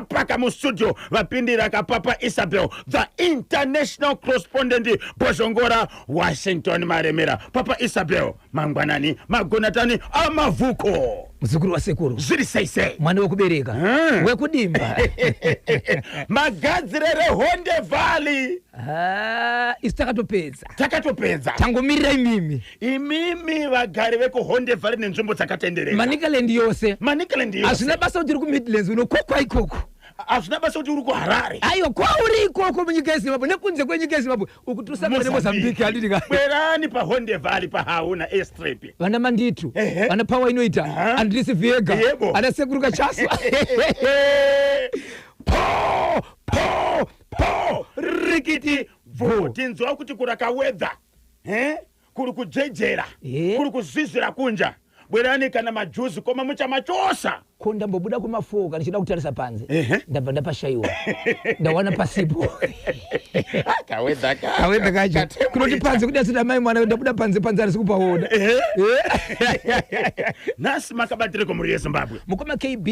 paka mu studio vapindira kapapa Isabel, the international correspondent Bozongora, Washington Maremera. Papa Isabel, mangwanani, magonatani, amavuko. Mzukuru wa sekuru. Ziri seise. Mwana wakubereka. Wekudimba. Magazirere Honde Valley. Takatopedza. Tangumirira imimi vagari veko Honde Valley nenzvimbo dzakatenderera. Manicaland yose. Asina basa kuti uri ku Midlands unokokwa ikoko. Asina basa kuti uri ku Harare. Ayo kwa uri ikoko munyika yeZimbabwe nekunze kwenyika yeZimbabwe ukutusa kune Mozambique adidika. Bwerani pa Honde Valley pa hauna airstrip. Vana manditu. Vana power inoita. Andrisi Viega. Ana sekuru kachaswa. Po rikiti vo tinzwa kuti kuraka weather kuri kujejera kuri kuzizira kunja bwerani kana majuzi koma mucha machosa konda mbobuda kumafoka ndichida kutarisa panze ndabva ndapashaiwa ndawana pasipo kawedha kacha kunoti panze kuti asina mai mwana ndabuda panze ari sikupaona nasi makabatire komuri yeZimbabwe mukoma KB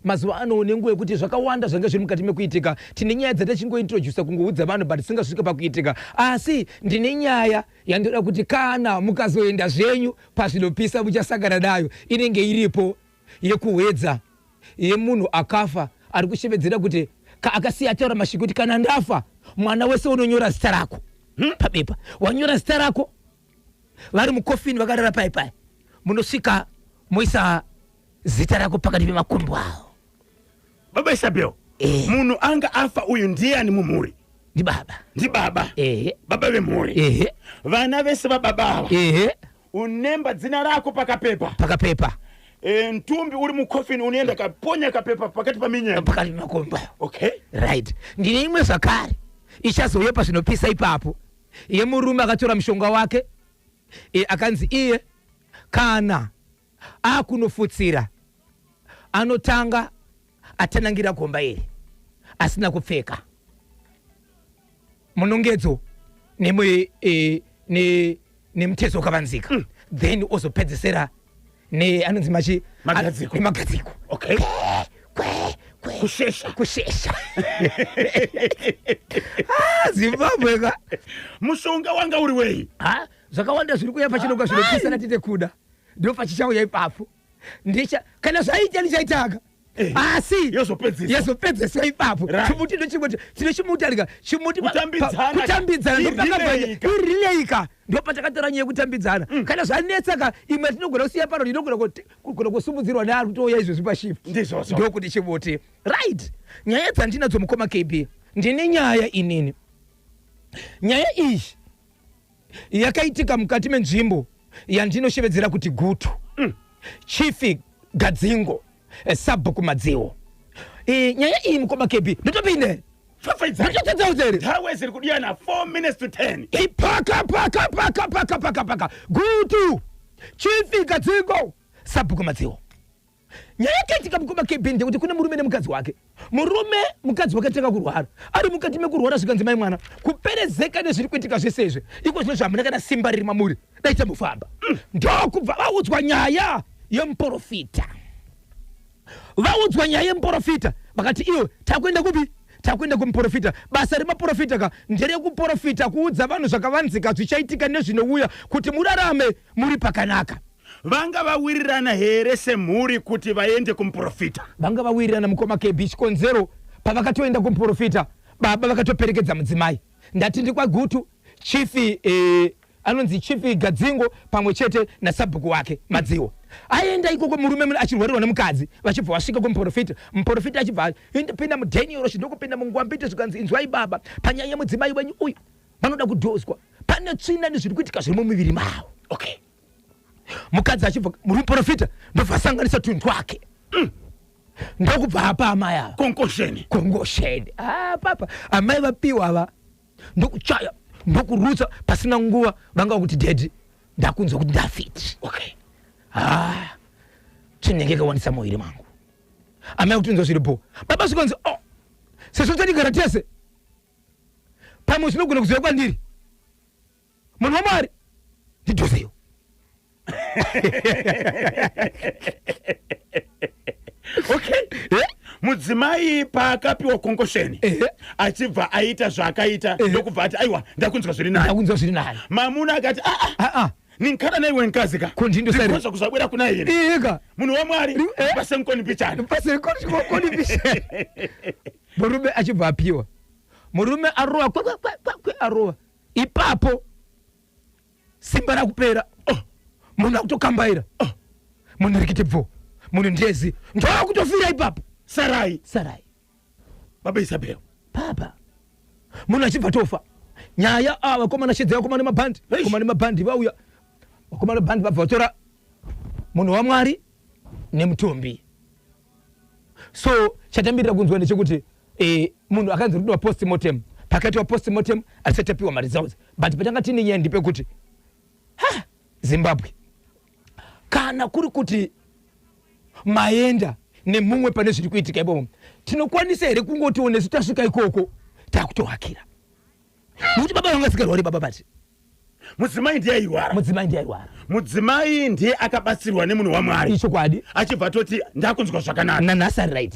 mazuva ano nenguva kuti zvakawanda zvanga zviri mukati mekuitika tine nyaya dzatachingointroduce kungoudza vanhu but singasvika pakuitika asi ndine nyaya yandoda kuti kana mukazoenda zvenyu pazvinopisa muchasangana nayo inenge iripo yekuwedza yemunhu akafa ari kushevedzera kuti akasiya taura mashiko kuti kana ndafa mwana wese unonyora zita rako pabepa wanyora zita rako vari mukofini vakarara pai munosvika moisa zita rako pakati pemakumbo awo. Baba Isabel munhu anga afa uyu ndiani mumhuri? Ndi baba baba vemhuri vana vese vababa ava unemba dzina rako pakapepa ntumbi uri mukofini unoenda kaponya kapepa pakati paminyemba pakati pemakumbo. Okay, right. Ndine imwe zvakare ichazouya pazvinopisa ipapo yemurume akatora mushonga wake akanzi iye kana akunofutsira anotanga atanangira gomba iri asina kupfeka munongedzo nemutezo wakavanzika then ozopedzesera anonzi magadziko. Okay. Kushesha. Zimbabwe ka mushonga wanga uri wei? Zvakawanda zviri kuya pachinoka zvinopisana tite kuda ndo pachichauya ipapo ndicha kana zvaita ndichaitaka asi yozopedzesa ipapo chimuti ndo chimwe tine chimuti alika chimuti kutambidzana ndopakabva ndo patakatora nyaya kutambidzana kana zvanetsaka imwe tinogona kusiya pano ndinogona kusumudzirwa neari kutoya izvozvi pashifu ndo kuti chimuti right. Nyaya dzandinadzo mukoma KB ndine nyaya inini. Nyaya iyi yakaitika mukati menzvimbo yandinoshevedzera kuti Gutu Chief Gadzingo Sabhuku Madziwo. Nyaya iyi mukoma KB ndotopinde Hawezi kudiana 4 minutes to 10. Paka Gutu Chief Gadzingo Sabhuku Madziwo. Nyaya kaitika mukoma KB ndekuti kune murume nemukadzi wake. Mukadzi wake atanga kurwara ari mukati mekurwara zvikanzi mai mwana kuperezeka nezviri kuitika zvesezve iko zvino zvamuna kana simba riri mamuri dai tambofamba ndokubva vaudzwa nyaya yemuprofita vakati iwe takuenda kupi takuenda kumuprofita. Basa remaprofita ka nderekuprofita kuudza vanhu zvakavanzika zvichaitika nezvinouya kuti murarame muri pakanaka. Vanga vawirirana here semhuri kuti vaende kumuprofita? Vanga vawirirana mukoma KB chikonzero pavakatoenda kumuprofita baba vakatoperekedza mudzimai ndati ndikwa Gutu anonzi Chief Gadzingo pamwe chete nasabhuku wake Madziwo. Aenda ikoko murume achirwarirwa nemukadzi vachibva vasvika kumuprofita. Muprofita achibva indipinda muDaniel ndokupinda mungwambiti zvikanzi inzwai baba panyaya mudzimai wenyu uyu vanoda kudhoswa pane tsvina nezviri kuitika zviri mumuviri mavo. Okay. Mukadzi achibva muprofita ndobva asanganisa tunhu twake ndokubva apa amai ava kongosheni papa amai vapiwa ava ndokuchaya ndokurutsa pasina nguva vanga kuti dedi ndakunzwa kuti ndafiti. Okay. Chinenge kawanisa muviri mangu amai kutinzwa zviripo baba zvikonzi sezvo tadigara tese pamwe zvinogona kuziva kwandiri munhu wamwari ndidhozeyo. Okay. mudzimai paakapiwa kongosheni achibva aita zvakaita ndokubva ati aiwa ndakunzwa zviri naye mamuna akati ninkana naiwe nkazi ka ndikoza kuzabwera kuna ine munhu wamwari pasenkonipishani murume achibva apiwa murume arowa arowa ipapo simba rakupera munhu akutokambaira munhu rikiti bvo munhu ndezi ndoa kutofira ipapo sarai baba Isabel baba munhu achibva tofa nyaya vakomana shedza vakomana mabhandi vauya vakomana bhandi vabva vatora munhu wamwari nemutombi so chatambirira kunzwa ndechekuti munhu akanzi rudiwa postmortem pakati wa postmortem alisatapiwa mari dzauzi but patanga tini nyaya ndipekuti Zimbabwe kana kuri kuti maenda nemumwe pane zviri kuitika ipo tinokwanisa here kungotiwo nesu tasvika ikoko takutohakira nokuti baba vangazikarwa ri baba bati mudzimai ndiye airwara mudzimai ndiye akabatsirwa nemunhu wamwari ichokwadi achibva toti ndakunzwa zvakanaka nanasari right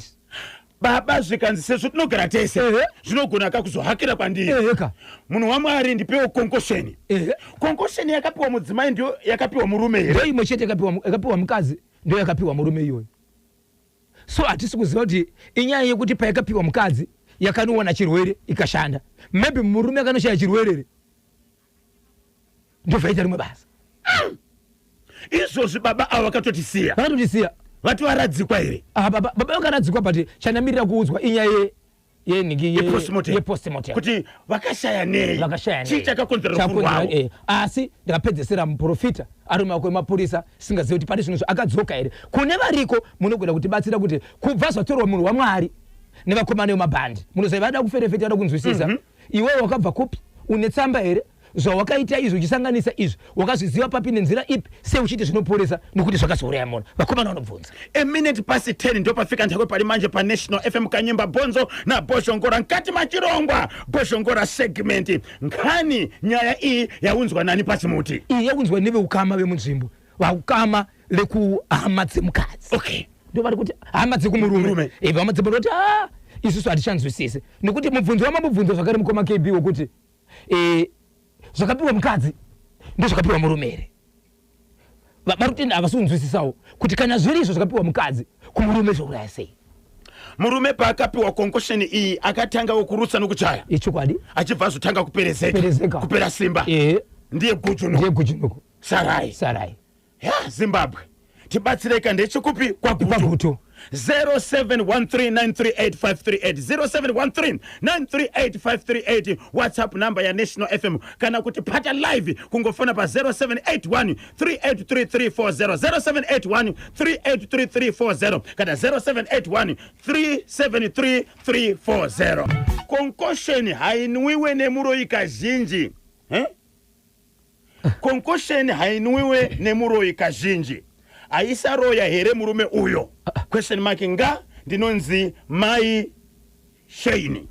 baba zvikanzi sezvo tinogara tese zvinogona kakuzohakira kwandiri munhu wamwari ndipewo kongosheni kongosheni yakapiwa mudzimai ndiyo yakapiwa murume here ndo imwe chete yakapiwa mukadzi ndo yakapiwa murume iyoyo so hatisi kuziva kuti inyaya yekuti payakapiwa mukadzi yakanowana chirwere ikashanda maybe murume akanoshaya chirwere ndobvaita rimwe basa izvozvi baba ava vakatotisiya vati varadzikwa here baba vakaradzikwa but chanamirira kuudzwa inyaya yepostmortem kuti vakashaya nei chii chakakonzera rufu rwavo asi ndakapedzesera muprofita ari mumaoko emapurisa singazivi kuti pane zvinhu akadzoka here kune variko munogona kutibatsira kuti kubva zvatorwa munhu wamwari nevakomana vemabhandi munozai vada kuferefeta vada kunzwisisa iwewe wakabva kupi une tsamba here zvawakaita izvo uchisanganisa izvo wakazviziva papi nenzira ipi sei uchiti zvinoporesa nokuti zvakazouraya munhu vakomana vanobvunza a minute past 10 ndo pafika nthakwe pari manje pa National FM kanyimba bonzo na Boshongora nkati machirongwa Boshongora segment nkhani nyaya iyi yaunzwa nani pachimuti iyi yaunzwa neveukama vemunzvimbo vaukama lekuhama dzemukadzi okay ndo vari kuti hama dzekumurume hama dzekuti isusu hatichanzwisisi nekuti mubvunzo wamabvunzo zvakare mukoma KB wokuti zvakapiwa mukadzi ndozvakapiwa murume here varutenda havasunzwisisawo kuti kana zviri izvo zvakapiwa mukadzi kumurume zvouraya sei murume paakapiwa kongosheni iyi akatangawo kurutsa nokuchaya ichokwadi achibva azotanga kuperezeka kupera simba ndiye gujunuko sarai Zimbabwe tibatsireka ndechikupi kwagutu 0713938538 0713938538 WhatsApp number ya National FM kana kuti pata live kungofona pa 0781383340 0781383340 kana 0781373340 kongosheni hainwiwe nemuroyi kazhinji kongosheni hainwiwe nemuroyi kazhinji aisaroya here murume uyo question mark nga ndinonzi mai Shaini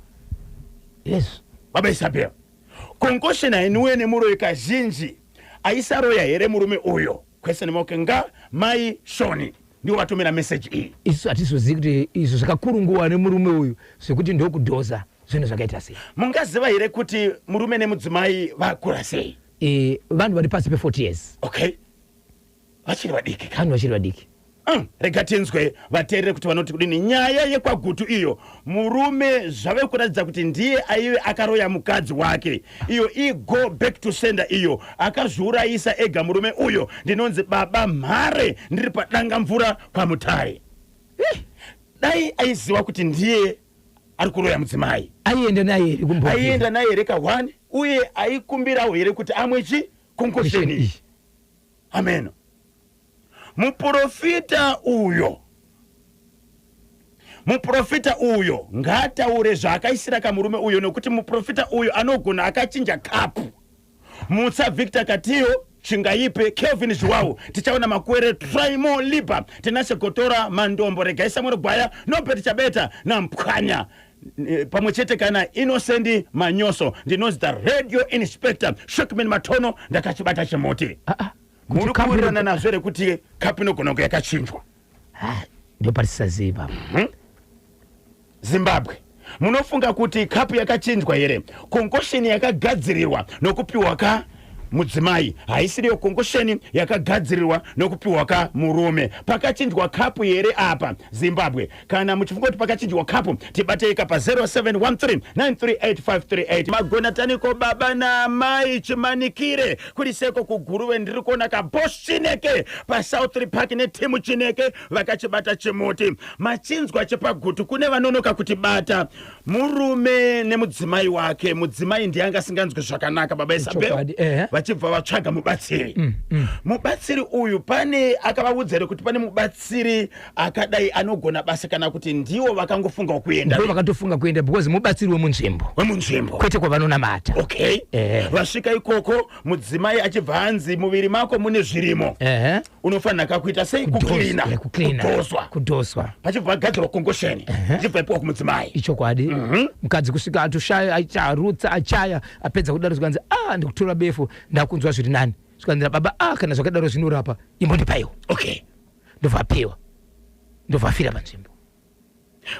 yes baba Isabel kongosheni hainwiwe nemuroyi kazhinji aisaroya here murume uyo question mark nga mai Shoni ndiwo watumira message iyi isu hatizozivi kuti izvo zvakakurunguwa nemurume uyu zvekuti ndokudhoza zvinhu zvakaita sei mungaziva here kuti murume nemudzimai vakura sei vanhu vari pasi pe40 years okay vachiri vadiki rega tinzwe vateerere kuti vanoti kudini nyaya yekwagutu iyo murume zvave kuratidza kuti ndiye aive akaroya mukadzi wake iyo go back to sender iyo akazviurayisa ega murume uyo ndinonzi baba mhare ndiri padanga mvura pamutare dai aiziva kuti ndiye ari kuroya mudzimai aienda naye here ka1 uye aikumbirawo here kuti amwe kongosheni amen muprofita uyo ngataure zvaakaisira kamurume uyo nekuti muprofita uyo anogona akachinja kapu mutsa Victor Katiyo chingaipe Kelvin Zhuwawu tichaona makwere Traimo Lipa tinashe Kotora Mandombo Regai Samuel Gwaya Nobert Chabeta na Mpwanya pamwe chete kana Innocent Manyoso ndinozi the radio inspector Shokman Matono ndakachibata chimoti muri kuwirirana nazvo here kuti kapu inogona kunge yakachinjwa ndio patisaziva Zimbabwe munofunga kuti kapu yakachinjwa here? Kongosheni yakagadzirirwa nokupiwa ka mudzimai haisiriyo kongosheni yakagadzirirwa nokupiwa ka murume. Pakachinjwa kapu here apa Zimbabwe? Kana muchifunga kuti pakachinjwa kapu, tibateika pa 0713938538. Magonataniko baba na mai chimanikire kuri seko kuguruwe ndiri kuona ka Bosch Chineke pa South Park ne timu Chineke vakachibata chimuti. Machinjwa chepagutu kune vanonoka kuti bata murume nemudzimai wake. Mudzimai ndiye angasinganzwe zvakanaka baba Isabel. Vachibva vatsvaga mubatsiri. Mubatsiri uyu pane akavaudza kuti pane mubatsiri akadai anogona basa kana kuti ndiwo vakangofunga kuenda. Ndiwo vakatofunga kuenda because mubatsiri wemunzvimbo. Kwete kwavanonamata. Okay. Vasvika ikoko mudzimai achibva hanzi muviri mako mune zvirimo. Unofanira kuita sei? Kuklina. Kudoswa. Pachibva gadzirwa kongosheni. Chibva ipiwa kumudzimai. Ichokwadi. Mukadzi kusvika atoshaya acharutsa achaya apedza kudaro zvikanzi ndikutora befu ndakunzwa zviri nani. Zvikanzi baba kana zvakadaro zvinorapa imbondipaiwo. Okay. Ndovapiwa. Ndovafira panzvimbo.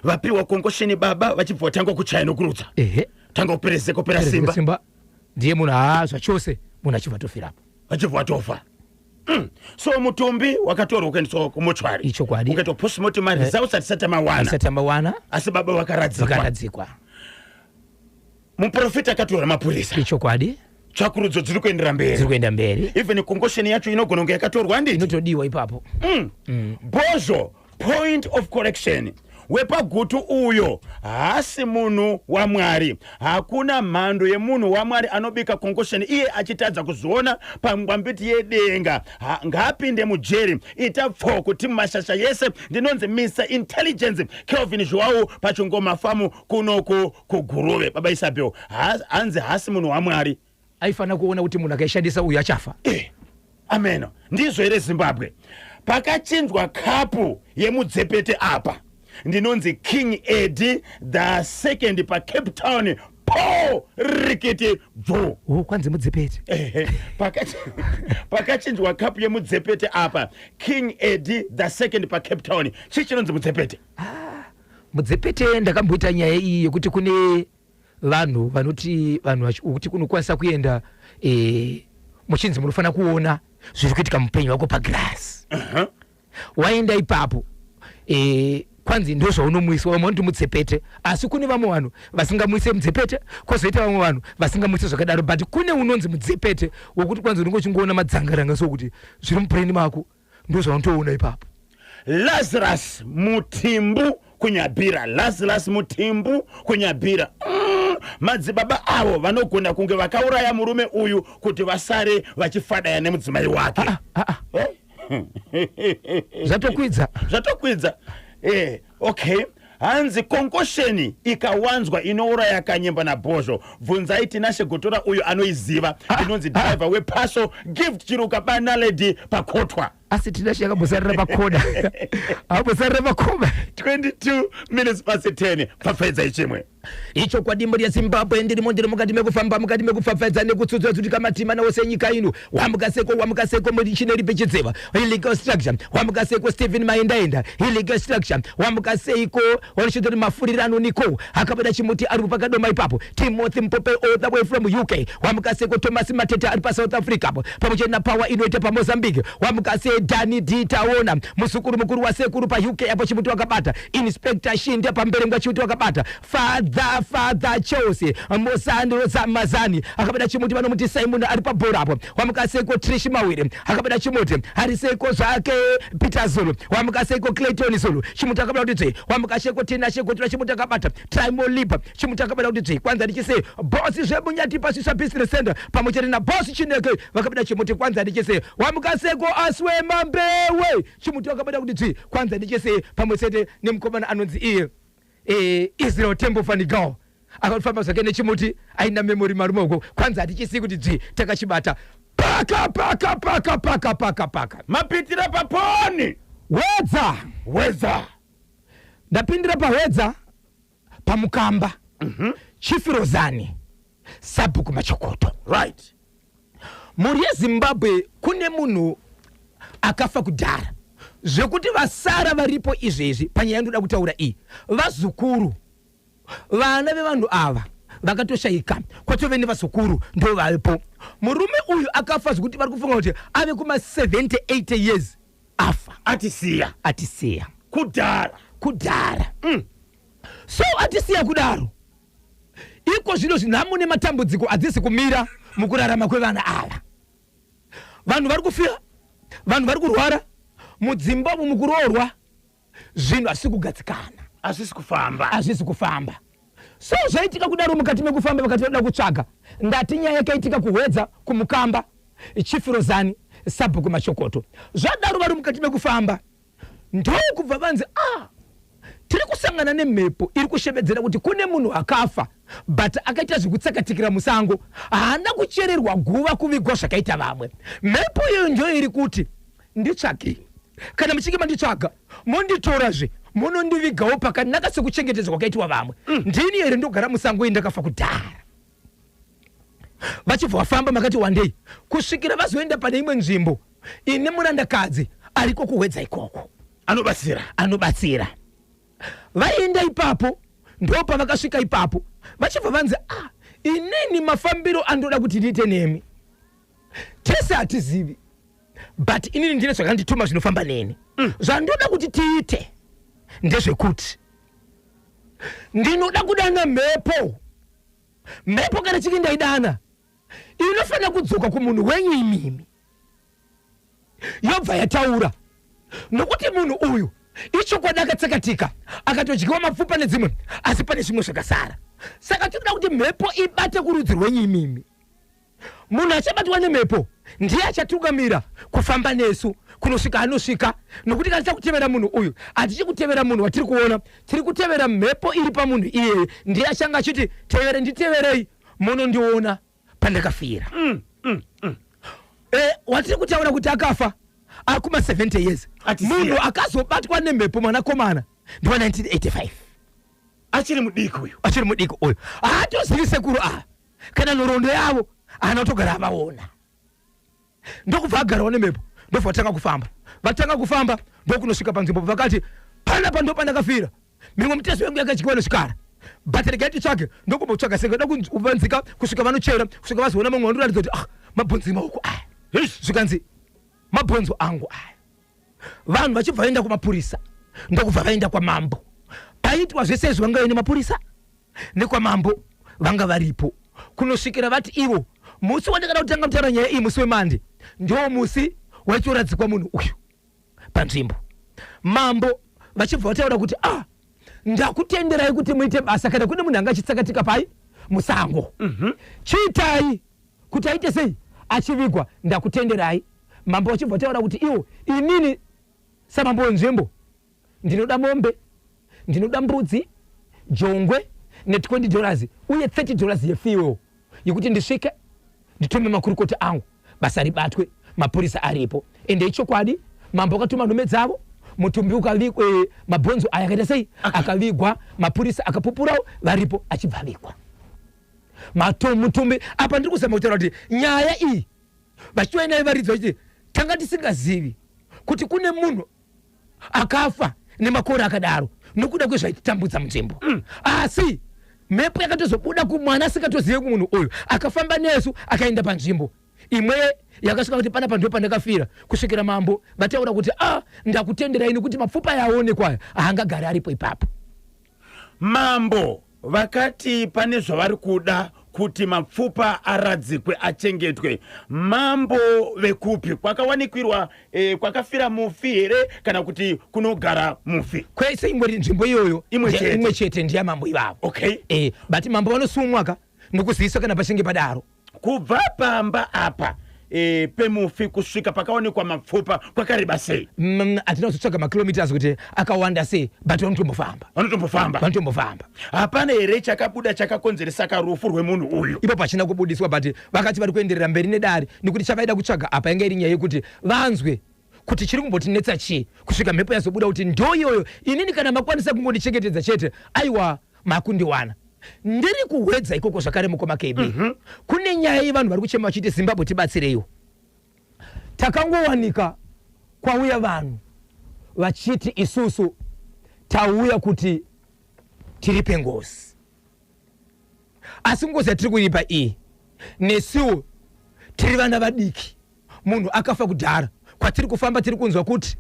Vapiwa kongosheni baba vachibva vatanga kuchaya nokurutsa. Tanga kuperezeka kupera simba. Ndiye munhu zvachose munhu achibva atofirapo. Achibva atofa. So mutumbi wakatorwa kuendeswa kumochwari. Ichokwadi. Ukaitwa postmortem results asati amawana. Asi baba vakaradzikwa. Muprofita akatora mapurisa. Ichokwadi. Tsvakurudzo dziri kuendera mberi. Even kongosheni yacho inogona kunge yakatorwa nditi. Inotodiwa ipapo. Bozho, point of correction. Wepagutu uyo hasi munhu waMwari. Hakuna mhando yemunhu waMwari anobika kongosheni iye achitadza kuzviona pangwambiti yedenga. Ngapinde mujeri. Itapfo kuti mumashasha yese ndinonzi Mr. Intelligence Kelvin Zhuwau pachingoma famu kunoko kuguruve. Baba Isabel hanzi hasi munhu waMwari. Aifana kuona kuti munhu akaishandisa uyu achafa. Ameno. Ndizvo here Zimbabwe. Pakachinjwa kapu yemudzepete apa. Ndinonzi King Eddie the second pa Cape Town Paul Rikiti Bvu. Kwanzi mudzepete. Pakachinjwa kapu yemudzepete apa King Eddie the second pa Cape Town. Chichinonzi mudzepete. Mudzepete ndakamboita nyaya iyi yekuti kune vanhu vanoti kuti kunokwanisa kuenda muchinzi munofana kuona zviri kuitika mupenyu wako paglass. Waenda ipapo kwanzi ndozvaunomwiswa. Vamwe vanoti mudzepete asi kune vamwe vanhu vasingamwise mudzepete, kwozoita vamwe vanhu vasingamwise zvakadaro, but kune unonzi mudzepete wokuti kwanzi unenge uchingoona madzangaranga sokuti zviri mubrain mako ndozvaunotoona ipapo. Lazarus Mutimbu kunyabira. Madzibaba avo vanogona kunge vakauraya murume uyu kuti vasare vachifadaya nemudzimai wake. Zvatokwidza. Okay. Hanzi kongosheni ikawanzwa inouraya kanyemba na Bozho. Bvunzai tinashe gotora uyu anoiziva. Inonzi driver wepaso gift chiruka banaledi pakotwa. Asi tinashe yakambosarira pakoda. Ambosarira pakoma. 22 minutes past 10. Pafedza ichimwe. Icho kwa dimbo ya Zimbabwe ndiri mukati mekufamba mukati mekufafadza nekutsudza kuti kamatima nawo senyika ino wamukaseko muchineri pechidzeva illegal structure wamukaseko Stephen Maendaenda illegal structure wamukaseko walichitori mafurirano niko akabada chimuti ari pakadoma ipapo Timothy Mpope all the way from UK wamukaseko Thomas Mateta ari pa South Africa pamochena power inoite pa Mozambique wamukase Dani Ditaona musukuru mukuru wa sekuru pa UK apo chimuti wakabata Inspector Shinde pamberengwa chimuti wakabata Father Chose Mosandro Zamazani akabada chimuti vanomuti Simon ari pabhora apo wamukaseko Trish Mawire akabada chimuti hariseko zvake Peter Zulu wamukaseko Clayton Zulu chimuti akabada kuti wamukaseko Tina Shegotura chimuti akabata Trimo Lipa chimuti akabada kuti kwanza ndichise boss zvemunyati pasisa business center pamocheri na boss Chineke vakabada chimuti kwanza ndichise wamukaseko Aswema Mbewe chimuti akabada kuti kwanza ndichise pamwesete nemkomana anonzi iye Israel Tembo Fanigao akafamba zvake nechimuti aina memory marumoko kwanza atichisi kuti takachibata paka mapitira paponi wedza ndapindira pawedza pamukamba Chifirozani Sabhuku Machokoto. Right. Muri yeZimbabwe kune munhu akafa kudhara zvekuti vasara varipo izvezvi panyaya ndoda kutaura iyi vazukuru vana vevanhu ava vakatoshayika kwatove nevazukuru ndo varipo. Murume uyu akafa zvekuti vari kufunga kuti ave kuma 70-80 years afa. Atisiya kudhara. So atisiya kudaro iko zvino zvinhamu nematambudziko adzisi kumira mukurarama kwevana ava. Vanhu vari kufira, vanhu vari kurwara mudzimba mukuroorwa, zvinhu hazvisi kugadzikana, hazvisi kufamba. So zvaitika kudaro mukati mekufamba vakati vada kutsvaga, ndati nyaya yakaitika kuhwedza kumukamba Chifirozani Sabhuku Machokoto. Zvadaro vari mukati mekufamba ndokubva vanzi tiri kusangana nemhepo iri kushevedzera kuti kune munhu akafa but akaita zvekutsakatikira musango, haana kuchererwa guva kuvigwa zvakaita vamwe. Mhepo iyo ndio iri kuti nditsvake, kana muchinge manditsvaga monditorazve munondivigawo pakanaka sekuchengetedzwa kwakaitwa vamwe. Ndini here ndogara musango indakafa kudhara. Vachibva vafamba makati wandei kusvikira vazoenda pane imwe nzvimbo ine murandakadzi ariko kuhwedza ikoko anobatsira. Vaenda ipapo ndo pavakasvika ipapo vachibva vanzi inini mafambiro andoda kuti ndiite nemi tese hatizivi, but inini ndine zvakandituma zvinofamba neni. Zvandoda kuti tiite ndezvekuti ndinoda kudana mhepo kana chiki ndaidana inofanira kudzoka kumunhu wenyu imimi yobva yataura, nokuti munhu uyu ichokwadi akatsakatika akatodyiwa mapfupa nedzimwe, asi pane zvimwe zvakasara. Saka tinoda kuti mhepo ibate kurudzi rwenyu imimi. Munhu achabatwa nemhepo ndiye achatungamira kufamba nesu kunosvika anosvika, nokuti kana takutevera munhu uyu hatichi kutevera munhu watiri kuona, tiri kutevera mhepo iri pamunhu iyeye. Ndiye achanga achiti nditeverei munondiona pandakafira. Watiri kutaura kuti akafa akuma 70 years. Munhu akazobatwa nemhepo mwanakomana ndiwa 1985. Achiri mudiki uyu haatozivi sekuru kana nhoroondo yavo anotogara avaona. Ndokubva agarawo nemhepo ndobva vatanga kufamba ndokunosvika panzvimbo vakati panapa ndo pandakafira, mimwe mitezo yangu yakadyiwa nesvikara, but regai titsvage. Ndokumbotsvaga senga da kuvanzika kusvika vanochera kusvika vazoona mamwe vandoratidza kuti mabhonzo maoko aya, zvikanzi mabhonzo angu aya. Vanhu vachibva vaenda kumapurisa ndokubva vaenda kwamambo. Paitwa zvese izvi vanga vaine mapurisa nekwamambo vanga varipo kunosvikira vati ivo musi wandakada kutanga kutaura nyaya iyi musi wemande ndio musi waitoradzikwa munhu uyu panzvimbo. Mambo vachibva vataura kuti ndakutenderai kuti muite basa kana kune munhu anga achitsakatika pai musango. Chiitai kuti aite sei achivigwa, ndakutenderai. Mambo vachibva vataura kuti iwo inini samambo wenzvimbo ndinoda mombe, ndinoda mbudzi, jongwe ne$20 uye $30 yefuel yekuti ndisvike nditume makurukota angu basa ribatwe, mapurisa aripo. Ende ichokwadi mambo akatuma nhume dzavo, mutumbi ukavigwa, mabhonzo aya akaita sei akavigwa, mapurisa akapupurawo varipo achibva avigwa. Mutumbi apa ndiri kuzama kutaura kuti nyaya iyi vachiwa naye varidzwa vachiti tanga tisingazivi kuti kune munhu akafa nemakore akadaro nokuda kwezvaititambudza munzvimbo. Asi mhepo yakatozobuda kumwana asingatozive kumunhu uyu akafamba nesu akaenda panzvimbo imwe yakasvika kuti panapa ndo pandakafira, kusvikira mambo vataura kuti ndakutenderai nokuti mapfupa yaonekwa haangagari aripo ipapo. Mambo vakati pane zvavari kuda kuti mapfupa aradzikwe achengetwe. Mambo vekupi kwakawanikirwa kwakafira mufi here kana kuti kunogara mufi? Kwese ingori nzvimbo iyoyo imwe chete ndiya mambo ivavo. Okay. But mambo vanosumwaka nokuziviswa kana pachinge padaro. Kubva pamba apa pemufi kusvika pakaonekwa mapfupa kwakareba sei? Hatina kuzotsvaga makilometers kuti akawanda sei, but vanotombofamba. Hapana here chakabuda chakakonzeresa karufu rwemunhu uyu? Ipo pachina kubudiswa, but vakati vari kuenderera mberi nedare nekuti chavaida kutsvaga apa yanga iri nyaya yekuti vanzwe kuti chiri kumbotinetsa chii, kusvika mhepo yazobuda kuti ndo iyoyo inini kana makwanisa kungondichengetedza chete aiwa makundiwana. Ndiri kuhwedza ikoko zvakare mukoma KB. Kune nyaya yevanhu vari kuchema vachiti Zimbabwe tibatsireiwo. Takangowanika kwauya vanhu vachiti isusu tauya kuti tiripe ngozi. asi ngozi yatiri kuipa iyi nesiwo tiri vana vadiki munhu akafa kudhara kwatiri kufamba tiri kunzwa kuti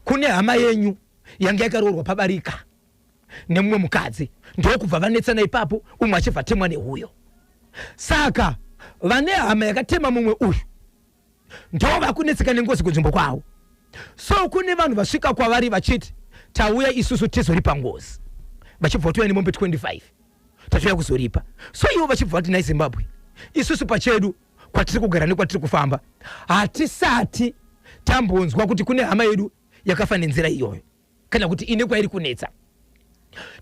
kune hama yenyu yange yakaroorwa pabarika nemumwe mukadzi ndokubva vanetsana ipapo umwe achibva temwa nehuyo saka vane hama yakatema mumwe uyu ndo vakunetseka nengozi kunzvimbo kwavo so kune vanhu vasvika kwavari vachiti tauya isusu tizoripa ngozi vachibva vatuya nemombe 25 tatuya kuzoripa so ivo vachibva vati nai Zimbabwe isusu pachedu kwatiri kugara nekwatiri kufamba hatisati tambonzwa kuti kune hama yedu yakafa nenzira iyoyo kana kuti ine kwairi kunetsa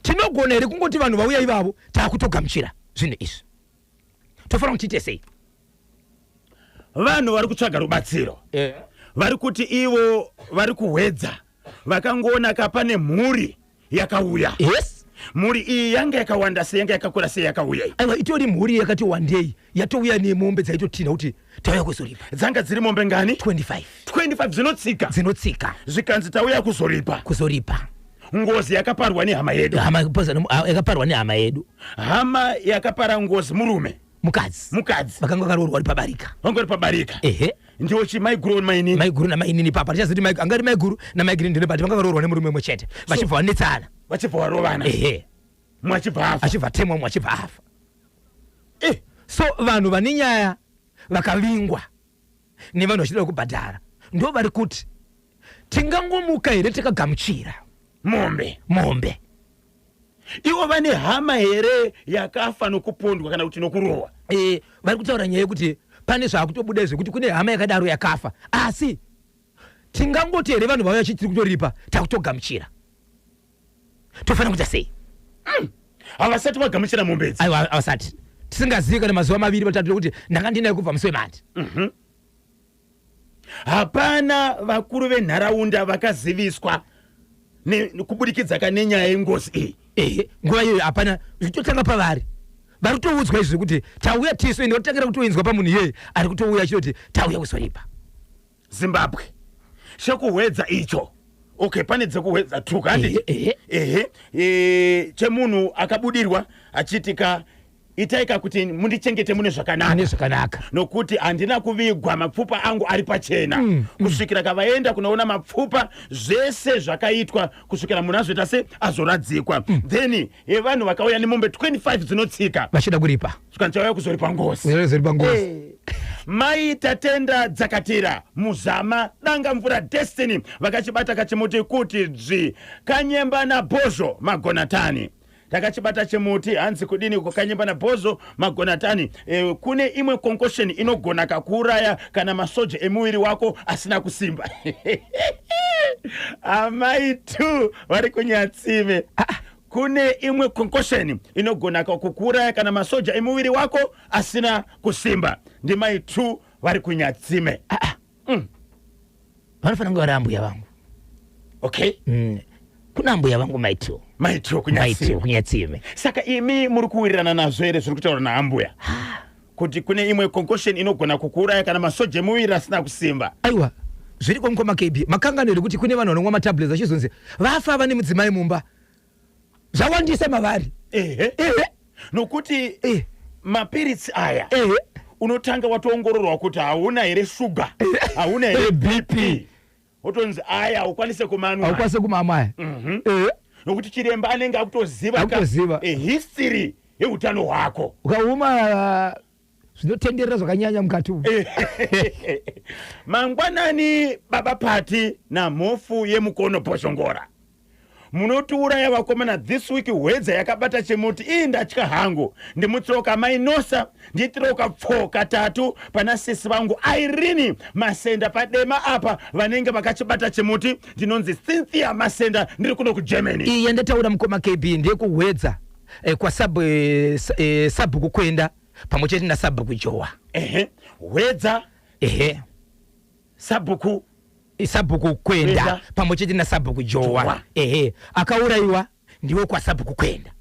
tinogona here kungoti vanhu vauya ivavo taakutogamuchira zvinhu izvi tofanira kuchiite sei vanhu vari kutsvaga rubatsiro vari kuti ivo vari kuhwedza vakangoona kapane mhuri yakauya yes mhuri iyi yanga yakawanda sei yanga yakakura sei yakauya aiwa itori mhuri yakati wandei yatouya nemombe dzaitotina kuti tauya kuzoripa dzanga dziri mombe ngani 25 dzinotsika zvikanzi tauya kuzoripa ngozi yakaparwa nehama yedu yakaparwa nehama yedu hama yakapara ngozi murume mukadzi vakanga vakaroorwa vari pabarika vangori pabarika ehe ndiwo chimaiguru maiguru namainini papa tichazoti angari maiguru namaigiri ndine pati vanga varoorwa nemurume mwe chete vachibva vanetsana vachibva varovana ehe mumwe achibva afa achibva temwa mumwe achibva afa so vanhu vane nyaya vakavingwa nevanhu vachida kubhadhara ndo vari kuti tingangomuka here tikagamuchira mombe ivo vane hama here yakafa nokupondwa kana kuti nokurohwa vari kutaura nyaya yekuti pane zvaakutobuda zvekuti kune hama yakadaro yakafa asi tingangoti here vanhu vauya chitiri kutoripa takutogamuchira tofanira kuita sei havasati vagamuchira mombe idzi aiwa havasati tisingazivi kana mazuva maviri matatu ekuti ndanga ndinayo kubva musi wemandi hapana vakuru venharaunda vakaziviswa kubudikidza nenyaya yengozi iyi nguva iyoyo hapana zvitotanga pavari vari kutoudzwa izvi kuti tauya tisu ende otangira kutoinzwa pamunhu iyeye ari kutouya achitoti tauya kuzoripa Zimbabwe chekuhwedza icho okay pane dzekuhwedza tukandi chemunhu akabudirwa achitika itaika kuti mundichengete mune zvakanaka nokuti handina kuvigwa mapfupa angu ari pachena kusvikira kavaenda kunoona mapfupa zvese zvakaitwa kusvikira munhu azoita se azoradzikwa then vanhu vakauya nemombe 25 dzinotsika vachida kuripa zvikanchauya kuzoripa ngozi mai Tatenda Dzakatira Muzama Danga Mvura Destiny vakachibata kachimuti kuti dzvi Kanyemba na Bhozho Magonatani takachibata chimuti hanzi kudini kukanyemba na Bhozho Magonatani kune imwe concoction inogona kakuuraya kana masoja emuviri wako asina kusimba amai tu vari kunyatsime kune imwe concoction inogona kukuuraya kana masoja emuviri wako asina kusimba ndimai tu vari kunyatsime vanofanira kunge vari ambuya vangu okay kuna ambuya vangu maitio kunyatsime saka imi muri kuwirirana nazvo here zviri kutaura naambuya kuti kune imwe concoction inogona kukuuraya kana masoja emuviri asina kusimba aiwa zviri kwamukoma KB makanganiro kuti kune vanhu vanomwa matablets achizonzi vafa vane mudzimai mumba zvawandisa mavari nokuti mapiritsi aya unotanga watoongororwa kuti hauna here shuga hauna here BP otonzi aya ukwanise kumamaya nokuti chiremba anenge akutoziva history yeutano hwako ukauma zvinotenderera zvakanyanya mukati umu mangwanani baba Pati namhofu yemukono Bhoshongora munotiuraya vakomana this week hwedza yakabata chimuti ii ndatya hangu ndimutsiroka mainosa nditiroka pfoka tatu pana sisi vangu Irene Masenda padema apa vanenge vakachibata chimuti ndinonzi Cynthia Masenda ndiri kuno kuGermany iyi ndataura mukoma KB ndiye kuhwedza kwa Sabhuku Kwenda pamwe chete naSabhuku Jowa hwedza Sabhuku Kwenda pamwe chete naSabhuku Jowa akaurayiwa ndiwe kwa Sabhuku Kwenda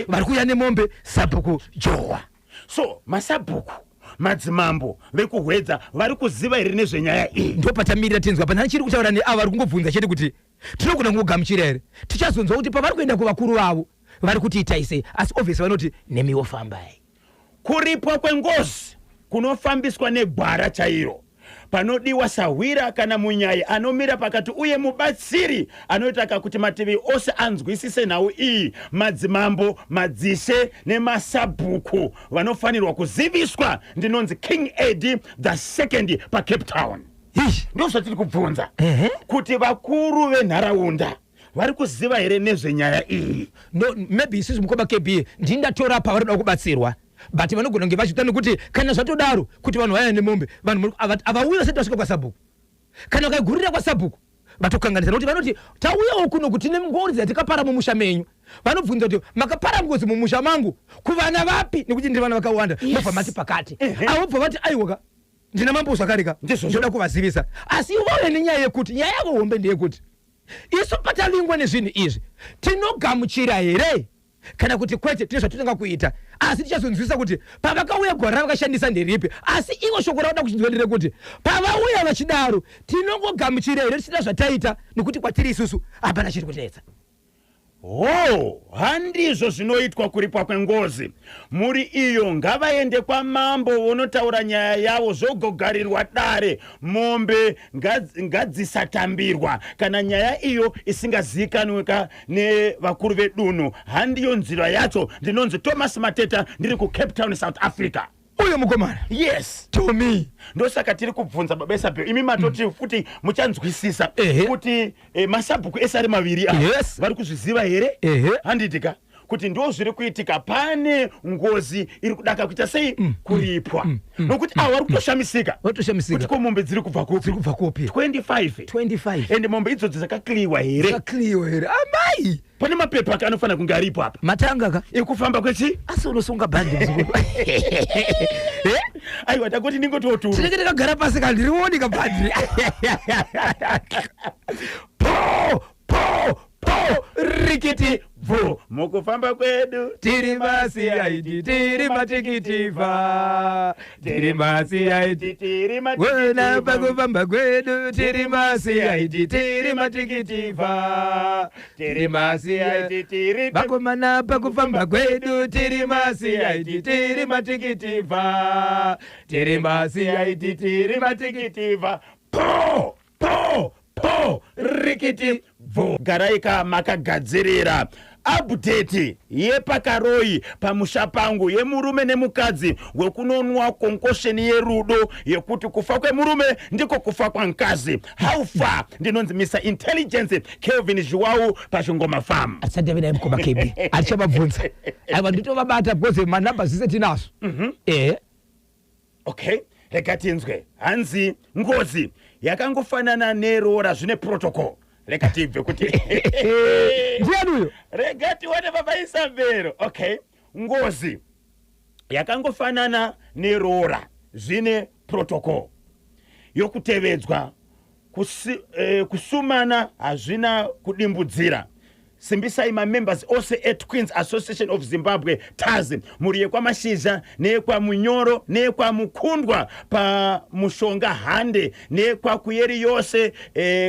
vari kuuya nemombe Sabhuku Jowa so masabhuku madzimambo vekuhwedza vari kuziva here nezvenyaya iyi ndo patamirira tinzwa pana chiri kutaura neavo vari kungobvunza chete kuti tinogona kungogamuchira here tichazonzwa kuti pavari kuenda kuvakuru vavo vari kutiita ise asi obviously vanoti nemiwo fambai. Kuripwa kwengozi kunofambiswa negwara chairo. Panodiwa sahwira kana munyaya anomira pakati uye mubatsiri anoitaka kuti mativi ose anzwisise nhau iyi. Madzimambo, madzishe nemasabhuku vanofanirwa kuziviswa. Ndinonzi King Eddie the second pa Cape Town. Ndo zvatiri kubvunza kuti vakuru venharaunda vari kuziva here nezvenyaya iyi. No, maybe isusu mukoba KB ndindatora pa varikuda kubatsirwa. But vanogona kunge vachitani kuti kana zvatodaro kuti vanhu vaya nemombe vanhu avauya vasati vasvika kwasabhuku. Kana vakagurira kwasabhuku vatokanganisa kuti vanoti tauyawo kuno kuti nemngori dzatikapara mumusha menyu. Vanobvunza kuti makapara ngozi mumusha mangu kuvana vapi nekuti ndi vana vakawanda mobva mati pakati. Avobva vati aiwaka ndina mambo zvakareka ndoda kuvazivisa. Asi ivoyo nenyaya yekuti nyaya yavo hombe ndeyekuti isu patalingwa nezvinhu izvi tinogamuchira here kana kuti kwete tine zvatinenge kuita. Asi tichazonzwisa kuti pavakauya gwara vakashandisa nderipi. Asi ivo shoko rauda kuchizondere kuti pavauya vachidaro tinongogamuchira here tisina zvataita nekuti kwatiri isusu hapana chiri kutetsa. Oh, handizvo zvinoitwa kuripwa kwengozi. Muri iyo ngavaende kwamambo vonotaura nyaya yavo zvogogarirwa dare. Mombe ngadzisatambirwa kana nyaya iyo isingazikanwika nevakuru vedunhu. Handiyo nzira yacho. Ndinonzi Thomas Mateta ndiri ku Cape Town, South Africa. Uyo mukomana. Yes. Tommy. Ndosaka tiri kubvunza babesa pe imi matoti kuti muchanzwisisa kuti masabhuku esari maviri vari kuzviziva here. Handitika kuti ndo zviri kuitika pane ngozi iri kudaka kuita sei kuripwa. Nokuti vari kutoshamisika kuti ko mombe dziri kubva kupi 25 ende mombe idzodzo dzakakliwa here. Amai pane mapepa anofanira kunge aripo apa matanga ka ekufamba kwechi asi unosunga bhandi muzukuru. Aiwa takuti ndingototuru tinenge takagara pasi kandi ndirioni ka bhandi. Po rikiti vo mukufamba kwedu tiri masiyaidi tiri matikitiva tiri masiyaidi tiri wena pakufamba kwedu tiri masiyaidi tiri matikitiva tiri masiyaidi tiri bakomana pakufamba kwedu tiri masiyaidi tiri matikitiva tiri masiyaidi tiri matikitiva po rikiti vo garaika makagadzirira update yepakaroi pamusha pangu yemurume nemukadzi wekunonwa konkosheni yerudo yekuti kufa kwemurume ndiko kufa kwamukazi. How far? Ndinonzi Mr. Intelligence Kelvin Zhuwau pachingoma farm. Asadavida mkoba KB alichababvunza aiwa nditovabata bhoze manamba zvise tinazo. Okay, rekatinzwe hanzi ngozi yakangofanana nerora zvine protocol. Rekatibve kuti ndiani uyo regati wane babaisa mbero. Okay, ngozi yakangofanana nerora zvine protocol yokutevedzwa. Kusumana hazvina kudimbudzira. Simbisai members ose at Queens Association of Zimbabwe TAZI muri yekwamashizha nekwamunyoro nekwamukundwa pa mushonga hande nekwakuyeri yose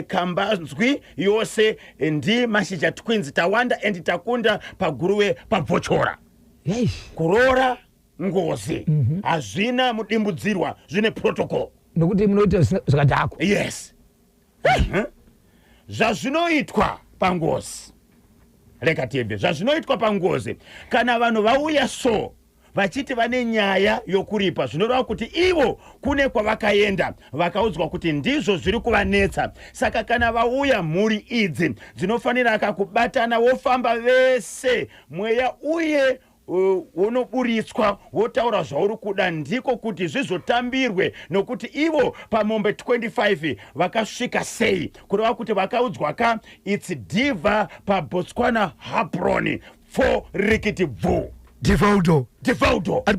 kambanzwi yose ndi mashizha Queens tawanda and takunda paguruwe pabvochora. Kurora ngozi hazvina mudimbudzirwa zvine protocol nokuti munoita zvakadhako. Yes. Zvazvinoitwa pangozi rekatibve zvazvinoitwa pangozi kana vanhu vauya so vachiti vane nyaya yokuripa zvinoreva kuti ivo kune kwavakaenda vakaudzwa kuti ndizvo zviri kuvanetsa. Saka kana vauya mhuri idzi dzinofanira kubatana wofamba vese mweya uye unoburitswa wotaura zvauri kuda ndiko kuti zvizotambirwe nokuti ivo pamombe 25 vakasvika sei kureva kuti vakaudzwa ka it's diva paBotswana Habron for rikiti bvu Divaudo ari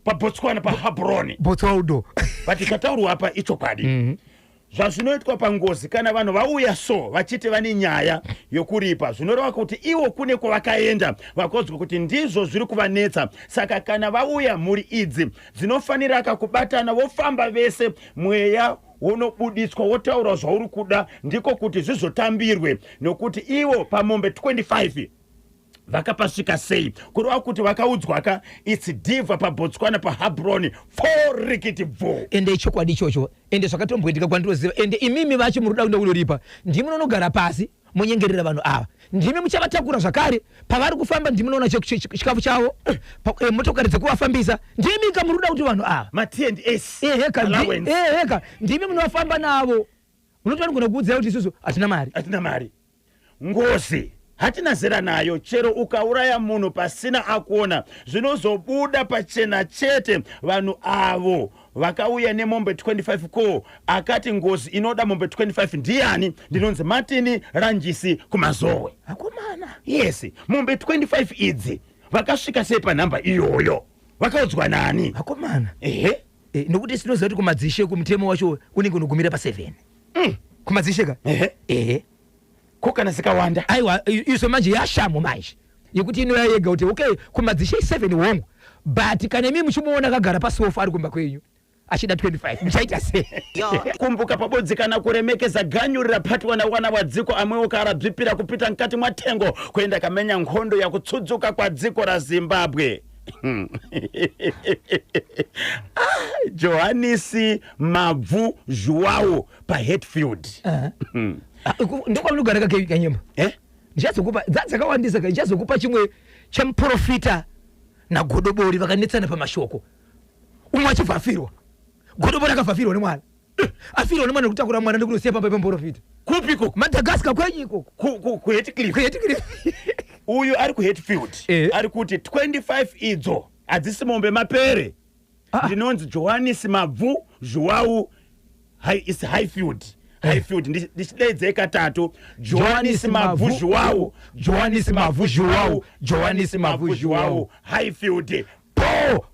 paBotswana paHabron Botsaudo vatikataurwa apa ichokwadi. Zvazvinoitwa pangozi kana vanhu vauya so vachiti vane nyaya yokuripa zvinoreva kuti ivo kune kwavakaenda vakaudzwa kuti ndizvo zviri kuvanetsa. Saka kana vauya mhuri idzi dzinofanira kubatana vofamba vese mweya unobuditswa wotaura zvauri kuda ndiko kuti zvizotambirwe nokuti ivo pamombe 25 vakapasvika sei kureva kuti vakaudzwa it's diva paBotswana paHabron 4 rikiti bvo ende chokwadi ichocho ende zvakatomboitika kwandiroziva ende imimi vacho muri kuda kunoripa ndimi munogara pasi munyengerera vanhu ava ndimi muchavatakura zvakare pavari kufamba ndimi munoona chikafu chavo motokari dzekuvafambisa ndimi ka muri kuda kuti vanhu ava ma-T&S heka ndimi munovafamba navo munotoni kuna kuudzai kuti isusu hatina mari ngozi hatina zera nayo chero ukauraya munhu pasina akuona zvinozobuda pachena chete vanhu avo vakauya nemombe 25 ko akati ngozi inoda mombe 25 ndiani ndinonzi Martin Ranjisi kumazowe akomana yes mombe 25 idzi vakasvika sei panhamba iyoyo vakaudzwa nani akomana nokuti sinoziva kuti kumadzishe kumutemo wacho unenge unogumira pa7 kumadzishe ka kokana sikawanda aiwa iso manje yashamo manje yekuti ino yega kuti okay kumadzishe 7 wongo but kana mimi muchimuona kagara pasofa ari kumba kwenyu achida 25 muchaita sei kumbuka pabodzi kana kuremekeza ganyu rapatwa nawana wadziko amwewo karabvipira kupita mukati mwatengo kuenda kamenya nkhondo yakutsudzuka kwa dziko raZimbabwe Johanisi Mabvu Joao paHatfield ndiko munogara kanyemba ndichazokupa dzakawandisa ndichazokupa chimwe chemprofita nagodobori vakanetsana pamashoko umwe achibva afirwa godobori akavhafirwa nemwana afirwa nemwana kutakura mwana ndikunosiya pamba pemprofita kupiko Madagascar kwenyu ikoko kuHatcliffe uyu ari kuHatfield ari kuti 25 idzo hadzisi mombe mapere ndinonzi Johanisi Mabvu Joao is Highfield ndichideedze katatu Johanisi Mabvu Joao Highfield po